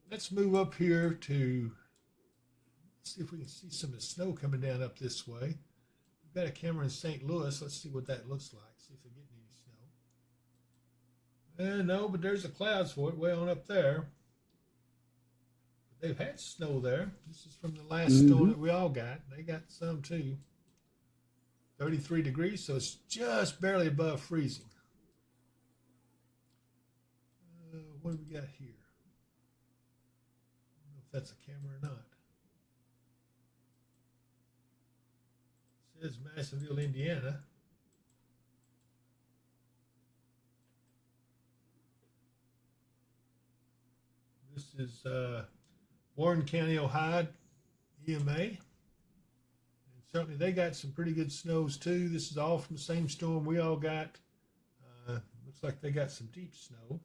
let's move up here to see if we can see some of the snow coming down up this way. We've got a camera in St. Louis. Let's see what that looks like. See if they're getting any snow. No, but there's the clouds for it way on up there. But they've had snow there. This is from the last storm that we all got. They got some too. 33 degrees, so it's just barely above freezing. What do we got here? I don't know if that's a camera or not. It says Massillville, Indiana. This is Warren County, Ohio, EMA. And certainly they got some pretty good snows too. This is all from the same storm we all got. Looks like they got some deep snow.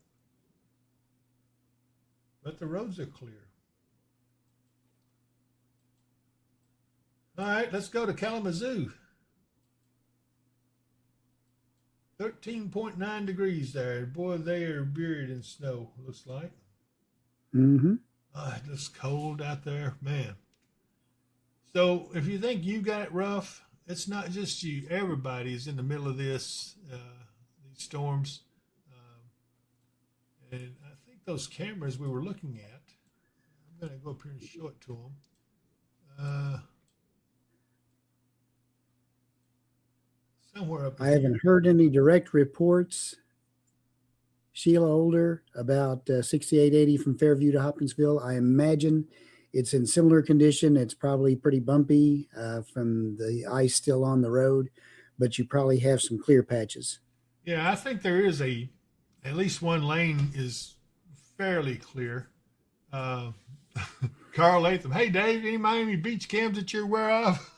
But the roads are clear. All right, let's go to Kalamazoo. 13.9 degrees there. Boy, they are buried in snow, looks like. Oh, it looks cold out there, man. So if you think you got it rough, it's not just you. Everybody is in the middle of this, these storms. And I think those cameras we were looking at, I'm going to go up here and show it to them. Somewhere up I haven't heard any direct reports, Sheila Older, about 6880 from Fairview to Hopkinsville. I imagine it's in similar condition. It's probably pretty bumpy from the ice still on the road, but you probably have some clear patches. Yeah, I think there is at least one lane is fairly clear. Carl Latham, hey Dave, any Miami Beach cams that you're aware of?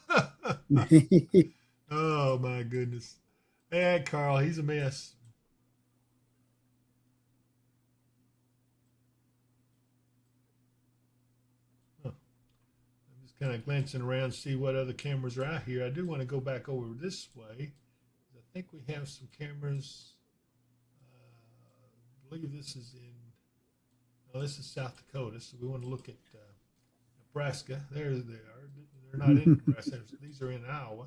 Oh my goodness. Yeah, Carl, he's a mess. Huh. I'm just kind of glancing around, see what other cameras are out here. I do want to go back over this way. I think we have some cameras. I believe this is this is South Dakota, so we want to look at Nebraska. There they are. They're not in Nebraska. These are in Iowa.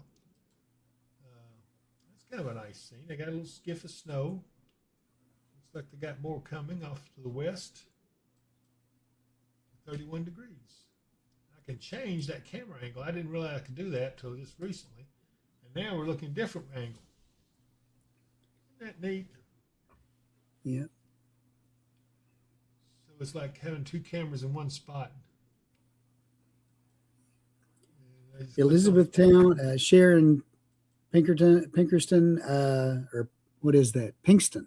That's kind of a nice scene. They got a little skiff of snow. Looks like they got more coming off to the west. 31 degrees. I can change that camera angle. I didn't realize I could do that until just recently. And now we're looking different angle. Isn't that neat? Yeah. So it's like having two cameras in one spot. Elizabethtown, Sharon Pinkerston, or what is that? Pinkston.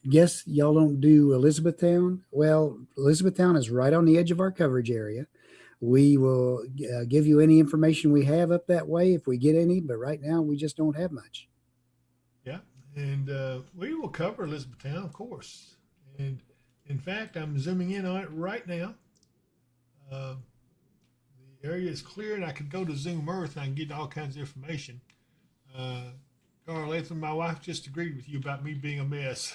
Yes, y'all don't do Elizabethtown. Well, Elizabethtown is right on the edge of our coverage area. We will give you any information we have up that way if we get any, but right now we just don't have much. Yeah, and we will cover Elizabethtown, of course. And in fact, I'm zooming in on it right now. The area is clear, and I could go to Zoom Earth and I can get all kinds of information. Carl Latham, my wife just agreed with you about me being a mess.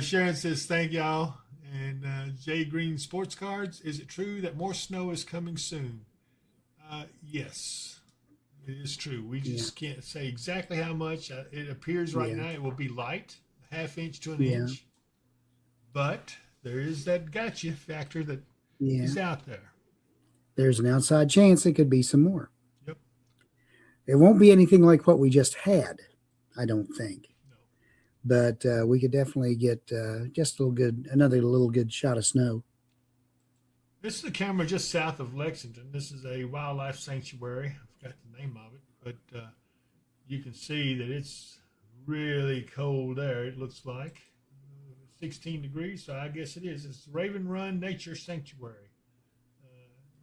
Sharon says, thank y'all. And Jay Green Sports Cards, is it true that more snow is coming soon? Yes, it is true. We just can't say exactly how much. It appears right now it will be light, a half inch to an inch. But there is that gotcha factor that is out there. There's an outside chance it could be some more. Yep. It won't be anything like what we just had, I don't think. No. But we could definitely get just another little good shot of snow. This is a camera just south of Lexington. This is a wildlife sanctuary. I forgot the name of it, but you can see that it's really cold there. It looks like 16 degrees, so I guess it is. It's Raven Run Nature Sanctuary.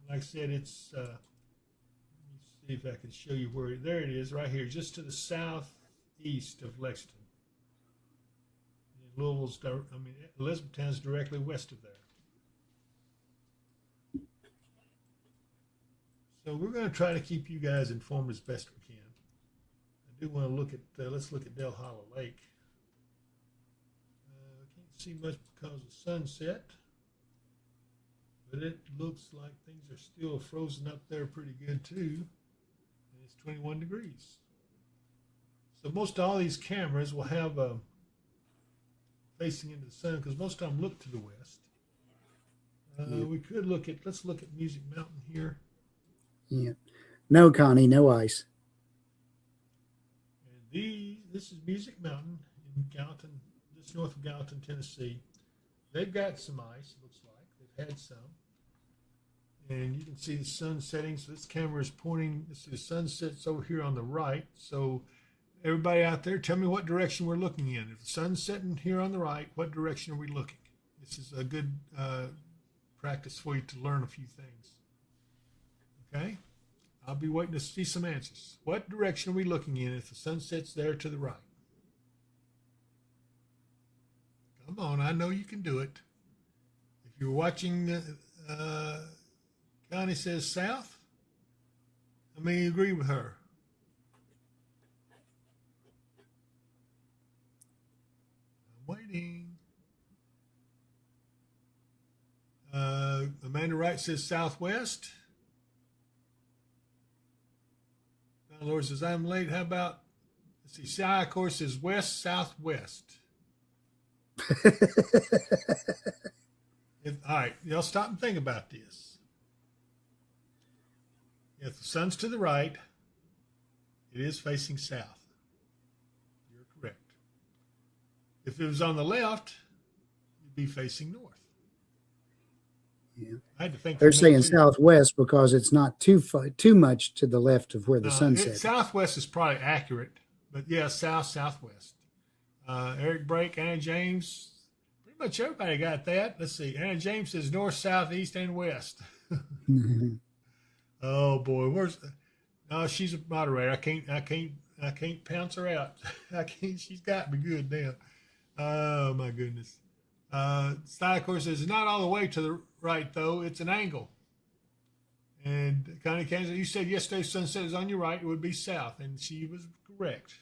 Like I said, it's. Let me see if I can show you where. There it is, right here, just to the southeast of Lexington. Louisville's, Elizabethtown's directly west of there. So we're going to try to keep you guys informed as best we can. I do want to look at, let's look at Del Hollow Lake. I can't see much because of sunset, but it looks like things are still frozen up there pretty good too. And it's 21 degrees. So most all these cameras will have facing into the sun because most of them look to the west. We could let's look at Music Mountain here. Yeah. No, Connie, no ice. And this is Music Mountain in Gallatin, just north of Gallatin, Tennessee. They've got some ice, it looks like. They've had some. And you can see the sun setting. So this camera is pointing, the sun sets over here on the right. So everybody out there, tell me what direction we're looking in. If the sun's setting here on the right, what direction are we looking? This is a good practice for you to learn a few things. Okay, I'll be waiting to see some answers. What direction are we looking in if the sun sets there to the right? Come on, I know you can do it. If you're watching, Connie says south. I mean, you agree with her. I'm waiting. Amanda Wright says southwest. Lord says, I'm late. How about, let's see, Sci, of course, is west, southwest. All right, y'all stop and think about this. If the sun's to the right, it is facing south. You're correct. If it was on the left, it'd be facing north. Yeah. I had to think. They're saying southwest because it's not too much to the left of where the sun sets. Southwest is probably accurate, but yeah, southwest. Eric Brake, Anna James, pretty much everybody got that. Let's see. Anna James says north, south, east, and west. Mm-hmm. Oh boy, where's? No, she's a moderator. I can't pounce her out. I can't. She's got me good now. Oh my goodness. Sty, of course, says not all the way to the right, though. It's an angle. And Connie Kansas, you said yesterday's sunset is on your right. It would be south. And she was correct.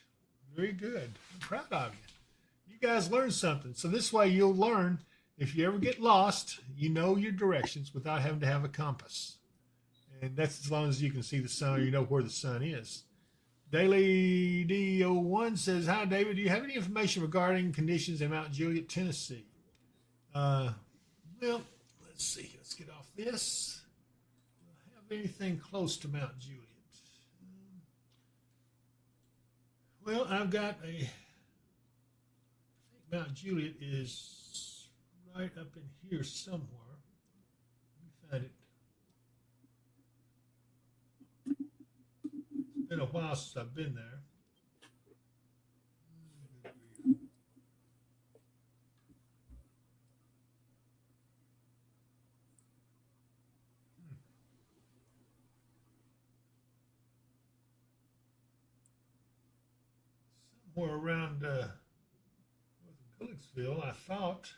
Very good. I'm proud of you. You guys learned something. So this way you'll learn if you ever get lost, you know your directions without having to have a compass. And that's as long as you can see the sun or you know where the sun is. Daily D01 says, hi, David. Do you have any information regarding conditions in Mount Juliet, Tennessee? Well, let's see. Let's get off this. Do I have anything close to Mount Juliet? Well, I've got I think Mount Juliet is right up in here somewhere. Let me find it. It's been a while since I've been there. Somewhere around Coolixville, I thought.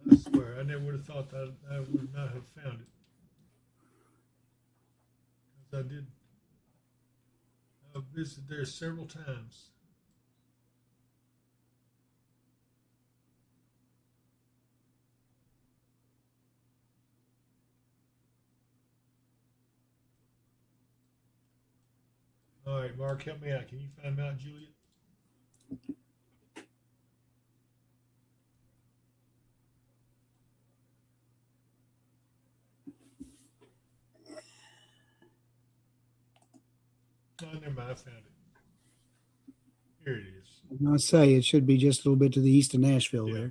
I swear, I never would have thought that I would not have found it. Because I've visited there several times. All right, Mark, help me out. Can you find Mount Juliet? Oh, never mind. I found it. Here it is. I'll say it should be just a little bit to the east of Nashville Yeah.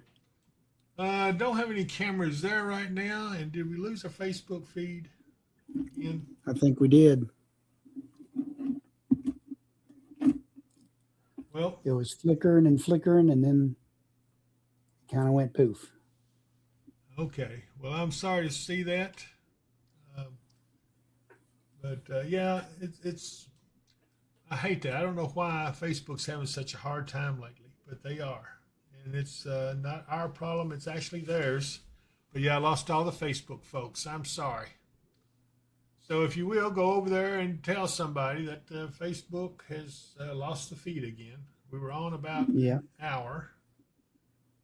there. Don't have any cameras there right now. And did we lose our Facebook feed again? I think we did. Well, It was flickering and flickering, and then kind of went poof. okay. Well, I'm sorry to see that. But yeah, it's. I hate that. I don't know why Facebook's having such a hard time lately, but they are. And it's not our problem. It's actually theirs. But yeah, I lost all the Facebook folks. I'm sorry. So if you will, go over there and tell somebody that Facebook has lost the feed again. We were on about Yeah. an hour.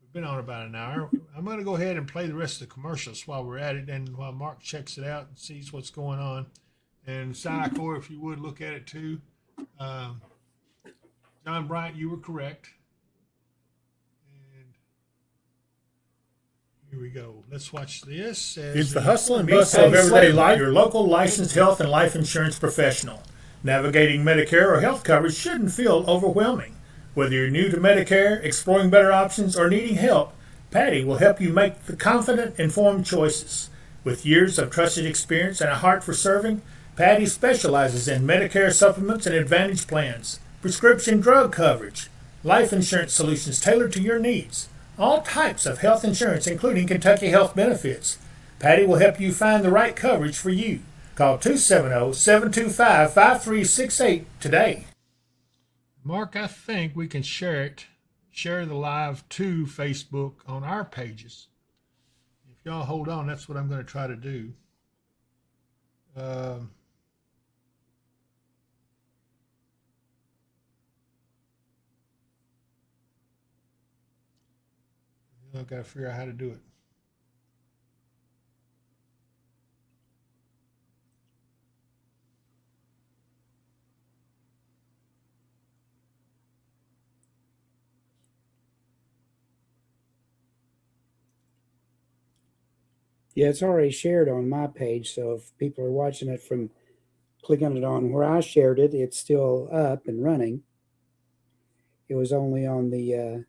We've been on about an hour. I'm going to go ahead and play the rest of the commercials while we're at it and while Mark checks it out and sees what's going on. And Psychor, if you would, look at it too. John Bryant, you were correct. And here we go. Let's watch this. It's the hustle and bustle of everyday life. Your local licensed health and life insurance professional. Navigating Medicare or health coverage shouldn't feel overwhelming. Whether you're new to Medicare, exploring better options, or needing help, Patty will help you make the confident, informed choices. With years of trusted experience and a heart for serving, Patty specializes in Medicare supplements and Advantage plans, prescription drug coverage, life insurance solutions tailored to your needs, all types of health insurance, including Kentucky Health Benefits. Patty will help you find the right coverage for you. Call 270-725-5368 today. Mark, I think we can share the live to Facebook on our pages. If y'all hold on, that's what I'm going to try to do. I've got to figure out how to do it. Yeah, it's already shared on my page. So if people are watching it from clicking it on where I shared it, it's still up and running. It was only on the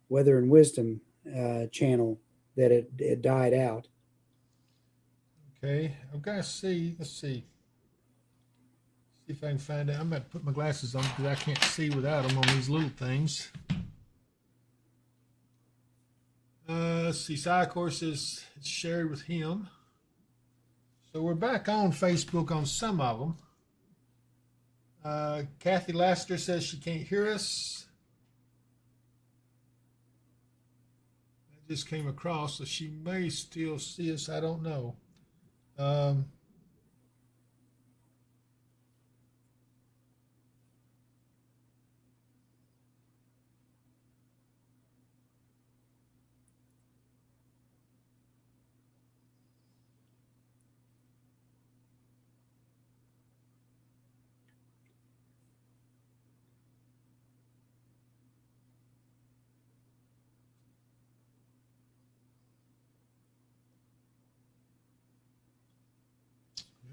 Weather and Wisdom channel that it died out. Okay, I've got to see. Let's see. See if I can find out. I'm going to put my glasses on because I can't see without them on these little things. Let's see. Psychor says it's shared with him. So we're back on Facebook on some of them. Kathy Laster says she can't hear us. That just came across, so she may still see us. I don't know.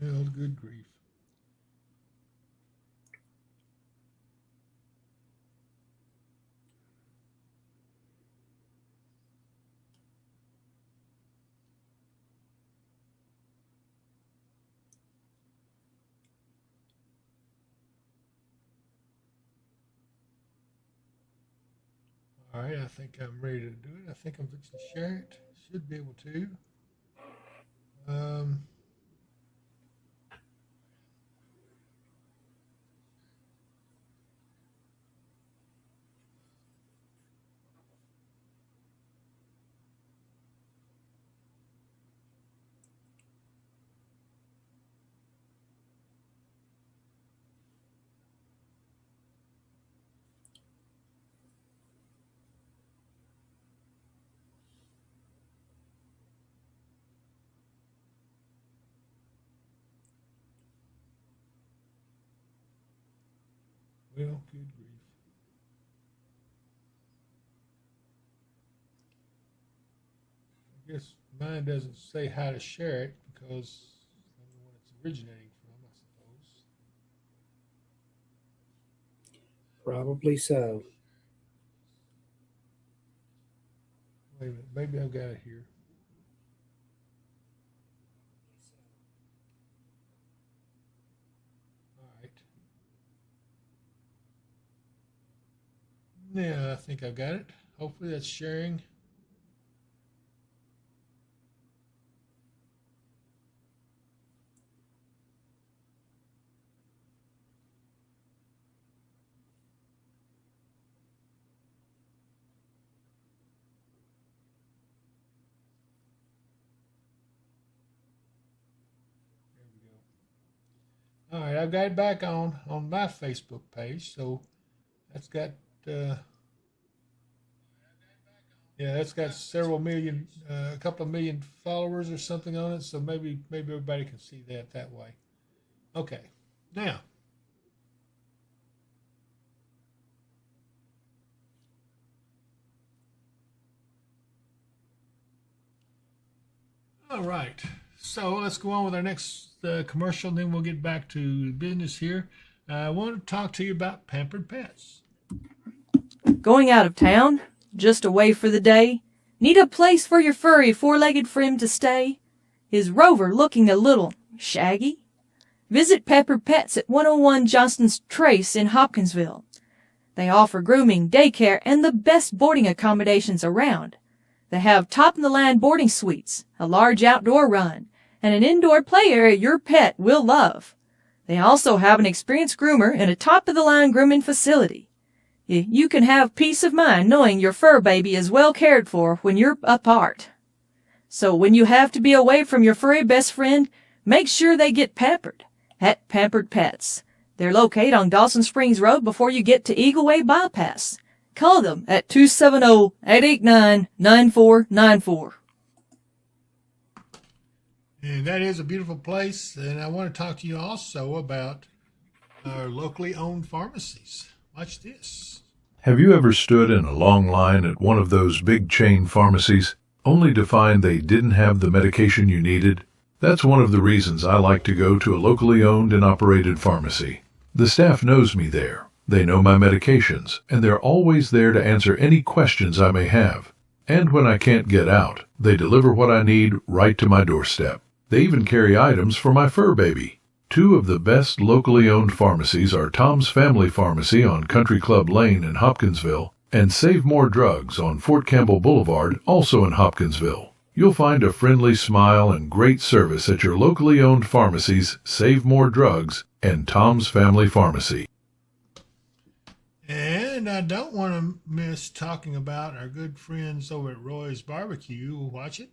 Well, good grief. All right, I think I'm ready to do it. I think I'm fixing to share it. Should be able to. Well, good grief. I guess mine doesn't say how to share it because I don't know what it's originating from, I suppose. Probably so. Wait a minute, maybe I've got it here. All right. Yeah, I think I've got it. Hopefully that's sharing. All right, I've got it back on my Facebook page, so that's got yeah, that's got several million, a couple of million followers or something on it. So maybe everybody can see that way. Okay, now all right. So let's go on with our next commercial, and then we'll get back to business here. I want to talk to you about Pampered Pets. Going out of town? Just away for the day? Need a place for your furry four-legged friend to stay? Is Rover looking a little shaggy? Visit Peppered Pets at 101 Johnston's Trace in Hopkinsville. They offer grooming, daycare, and the best boarding accommodations around. They have top-in-the-line boarding suites, a large outdoor run, and an indoor play area your pet will love. They also have an experienced groomer and a top-of-the-line grooming facility. You can have peace of mind knowing your fur baby is well cared for when you're apart. So when you have to be away from your furry best friend, make sure they get pampered at Pampered Pets. They're located on Dawson Springs Road before you get to Eagle Way Bypass. Call them at 270-889-9494. And that is a beautiful place. And I want to talk to you also about our locally owned pharmacies. Watch this. Have you ever stood in a long line at one of those big chain pharmacies, only to find they didn't have the medication you needed? That's one of the reasons I like to go to a locally owned and operated pharmacy. The staff knows me there. They know my medications, and they're always there to answer any questions I may have. And when I can't get out, they deliver what I need right to my doorstep. They even carry items for my fur baby. Two of the best locally owned pharmacies are Tom's Family Pharmacy on Country Club Lane in Hopkinsville and Save More Drugs on Fort Campbell Boulevard, also in Hopkinsville. You'll find a friendly smile and great service at your locally owned pharmacies, Save More Drugs, and Tom's Family Pharmacy. And I don't want to miss talking about our good friends over at Roy's Barbecue. Watch it.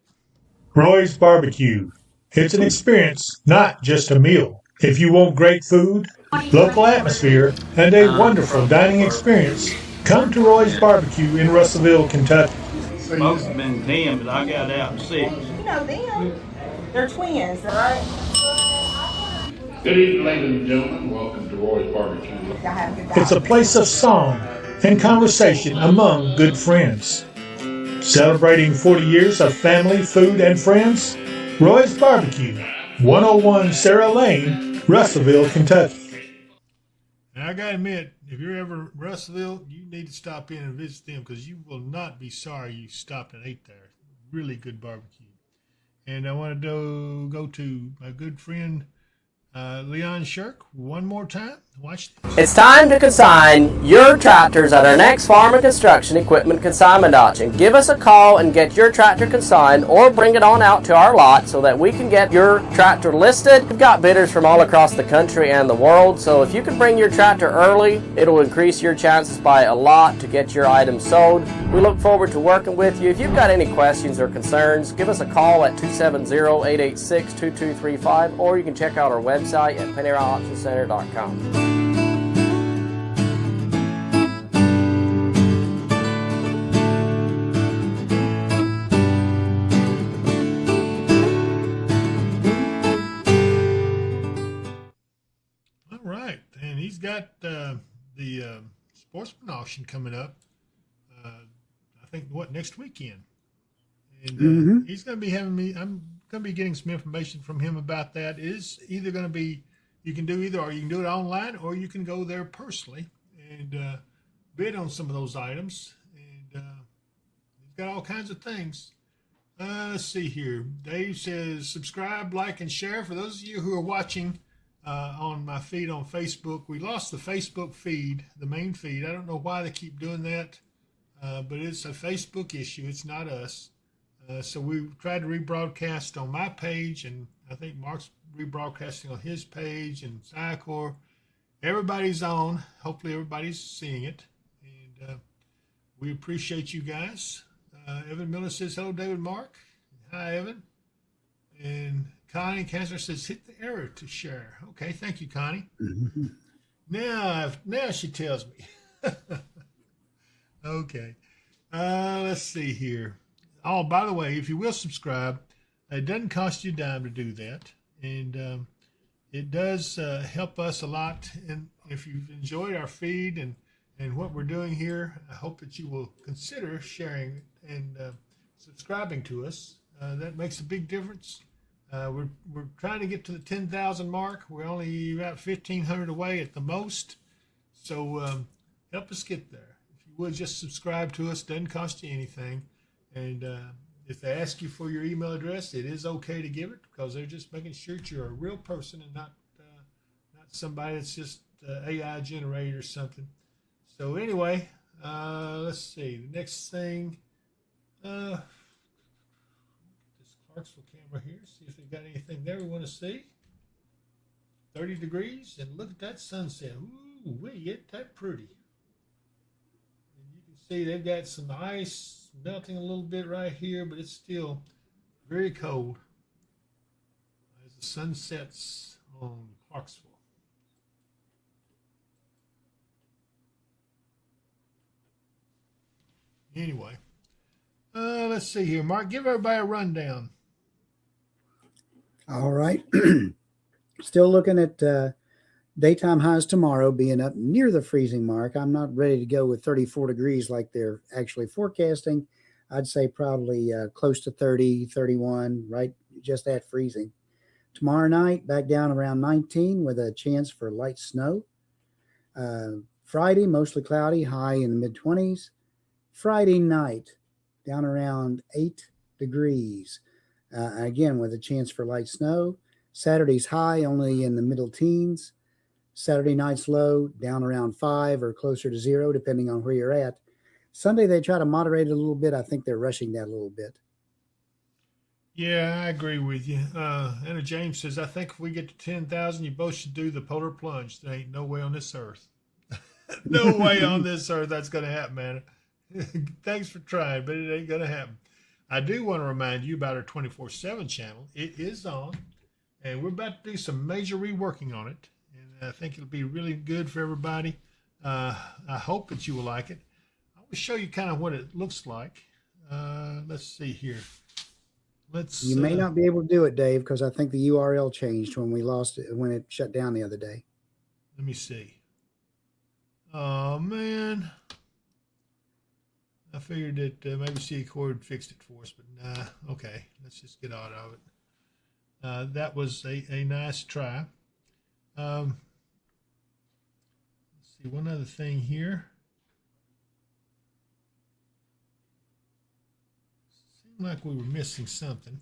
Roy's Barbecue. It's an experience, not just a meal. If you want great food, local atmosphere, and a wonderful dining experience, come to Roy's Barbecue in Russellville, Kentucky. Most have been 10, but I got out in 6. You know them. They're twins, right? Good evening, ladies and gentlemen. Welcome to Roy's Barbecue. It's a place of song and conversation among good friends. Celebrating 40 years of family, food, and friends, Roy's Barbecue, 101 Sarah Lane, Russellville, Kentucky. And I got to admit, if you're ever in Russellville, you need to stop in and visit them because you will not be sorry you stopped and ate there. Really good barbecue. And I want to go to my good friend Leon Shirk one more time. Watch this. It's time to consign your tractors at our next farm and construction equipment consignment auction. Give us a call and get your tractor consigned or bring it on out to our lot so that we can get your tractor listed. We've got bidders from all across the country and the world, so if you can bring your tractor early, it'll increase your chances by a lot to get your item sold. We look forward to working with you. If you've got any questions or concerns, give us a call at 270-886-2235 or you can check out our website at PaneraAuctionCenter.com. All right, and he's got the sportsman auction coming up. I think next weekend, and he's going to be having me. I'm going to be getting some information from him about that. It is either going to be you can do either, or you can do it online, or you can go there personally and bid on some of those items. And he's got all kinds of things. Let's see here. Dave says subscribe, like, and share. For those of you who are watching on my feed on Facebook, we lost the Facebook feed, the main feed. I don't know why they keep doing that, but it's a Facebook issue. It's not us. So we tried to rebroadcast on my page, and I think Mark's rebroadcasting on his page, and Zycor. Everybody's on. Hopefully everybody's seeing it. And we appreciate you guys. Evan Miller says, hello, David Mark. Hi, Evan. And Connie Kessler says, hit the arrow to share. Okay, thank you, Connie. Now she tells me. Okay. Let's see here. Oh, by the way, if you will subscribe, it doesn't cost you a dime to do that. And it does help us a lot. And if you've enjoyed our feed and what we're doing here, I hope that you will consider sharing and subscribing to us. That makes a big difference. We're trying to get to the 10,000 mark. We're only about 1,500 away at the most. So help us get there. If you would just subscribe to us, doesn't cost you anything. And if they ask you for your email address, it is okay to give it, because they're just making sure that you're a real person and not somebody that's just AI generated or something. So anyway, let's see. The next thing, this Clarksville camera here, see if they've got anything there we want to see. 30 degrees, and look at that sunset. Ooh, ain't that pretty. And you can see they've got some ice melting a little bit right here, but it's still very cold as the sun sets on Clarksville. Anyway, let's see here. Mark, give everybody a rundown. All right. Still looking at daytime highs tomorrow being up near the freezing mark. I'm not ready to go with 34 degrees like they're actually forecasting. I'd say probably close to 30, 31, right just at freezing. Tomorrow night, back down around 19 with a chance for light snow. Friday, mostly cloudy, high in the mid-20s. Friday night, down around 8 degrees. Again, with a chance for light snow. Saturday's high, only in the middle teens. Saturday night's low, down around 5 or closer to 0, depending on where you're at. Sunday, they try to moderate it a little bit. I think they're rushing that a little bit. Yeah, I agree with you. Anna James says, I think if we get to 10,000, you both should do the polar plunge. There ain't no way on this earth. No way on this earth that's going to happen, man. Thanks for trying, but it ain't going to happen. I do want to remind you about our 24/7 channel. It is on, and we're about to do some major reworking on it, and I think it'll be really good for everybody. I hope that you will like it. I will show you kind of what it looks like. Let's see here. You may not be able to do it, Dave, because I think the URL changed when we lost it, when it shut down the other day. Let me see. Oh, man. I figured that maybe C-Cord fixed it for us, but nah. Okay, let's just get out of it. That was a nice try. Let's see, one other thing here. Seemed like we were missing something.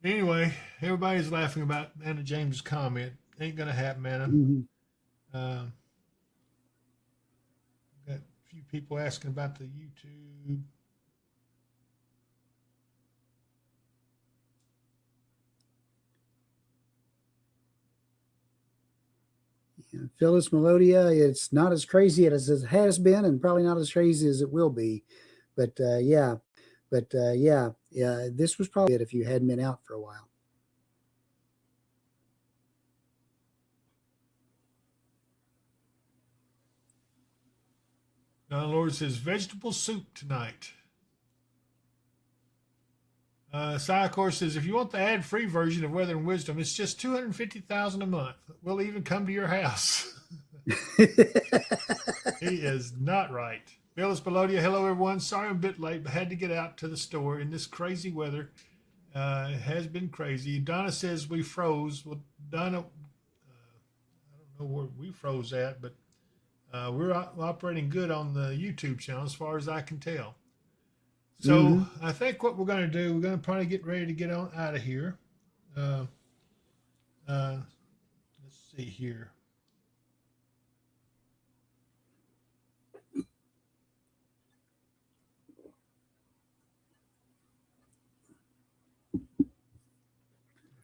Anyway, everybody's laughing about Anna James' comment. Ain't gonna happen, Anna. Got a few people asking about the YouTube. Yeah, Phyllis Melodia, it's not as crazy as it has been, and probably not as crazy as it will be. But yeah, this was probably it if you hadn't been out for a while. Don Lord says vegetable soup tonight. Psychor says, if you want the ad-free version of Weather and Wisdom, it's just $250,000 a month. We'll even come to your house. He is not right. Bill is Belodia. Hello, everyone. Sorry I'm a bit late, but had to get out to the store in this crazy weather. It has been crazy. Donna says we froze. Well, Donna, I don't know where we froze at, but we're operating good on the YouTube channel as far as I can tell. So I think what we're going to do, we're going to probably get ready to get on out of here. Let's see here.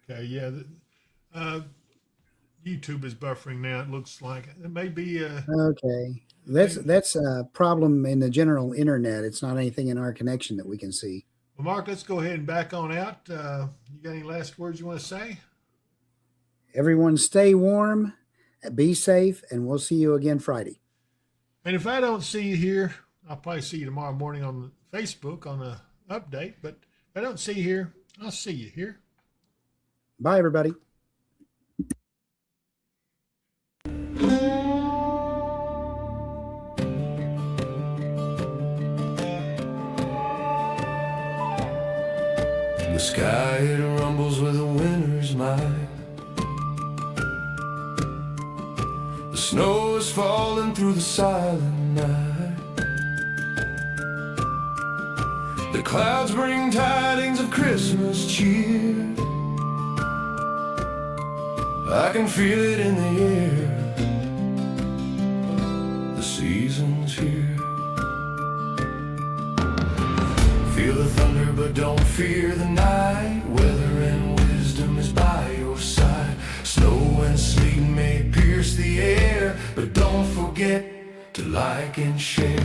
Okay, yeah. YouTube is buffering now. It looks like it may be. Okay, that's a problem in the general internet. It's not anything in our connection that we can see. Well, Mark, let's go ahead and back on out. You got any last words you want to say? Everyone, stay warm, be safe, and we'll see you again Friday. And if I don't see you here, I'll probably see you tomorrow morning on Facebook on the update. But if I don't see you here, I'll see you here. Bye, everybody. The sky, it rumbles with a winter's might. The snow is falling through the silent night. The clouds bring tidings of Christmas cheer. I can feel it in the air. The season's here. Feel the thunder, but don't fear the night. Weather and wisdom is by your side. Snow and sleet may pierce the air, but don't forget to like and share.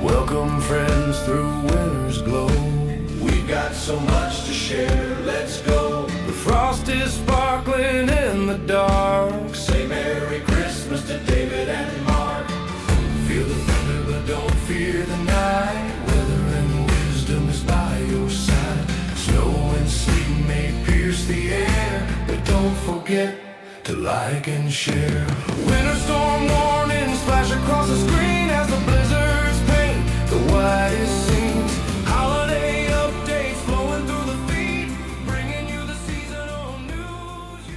Welcome friends through winter's glow. We've got so much to share, let's go. The frost is sparkling in the dark. Say Merry Christmas to David and Mark. Feel the thunder but don't fear the night. Weather and wisdom is by your side. Snow and sleet may pierce the air, but don't forget to like and share. Winter storm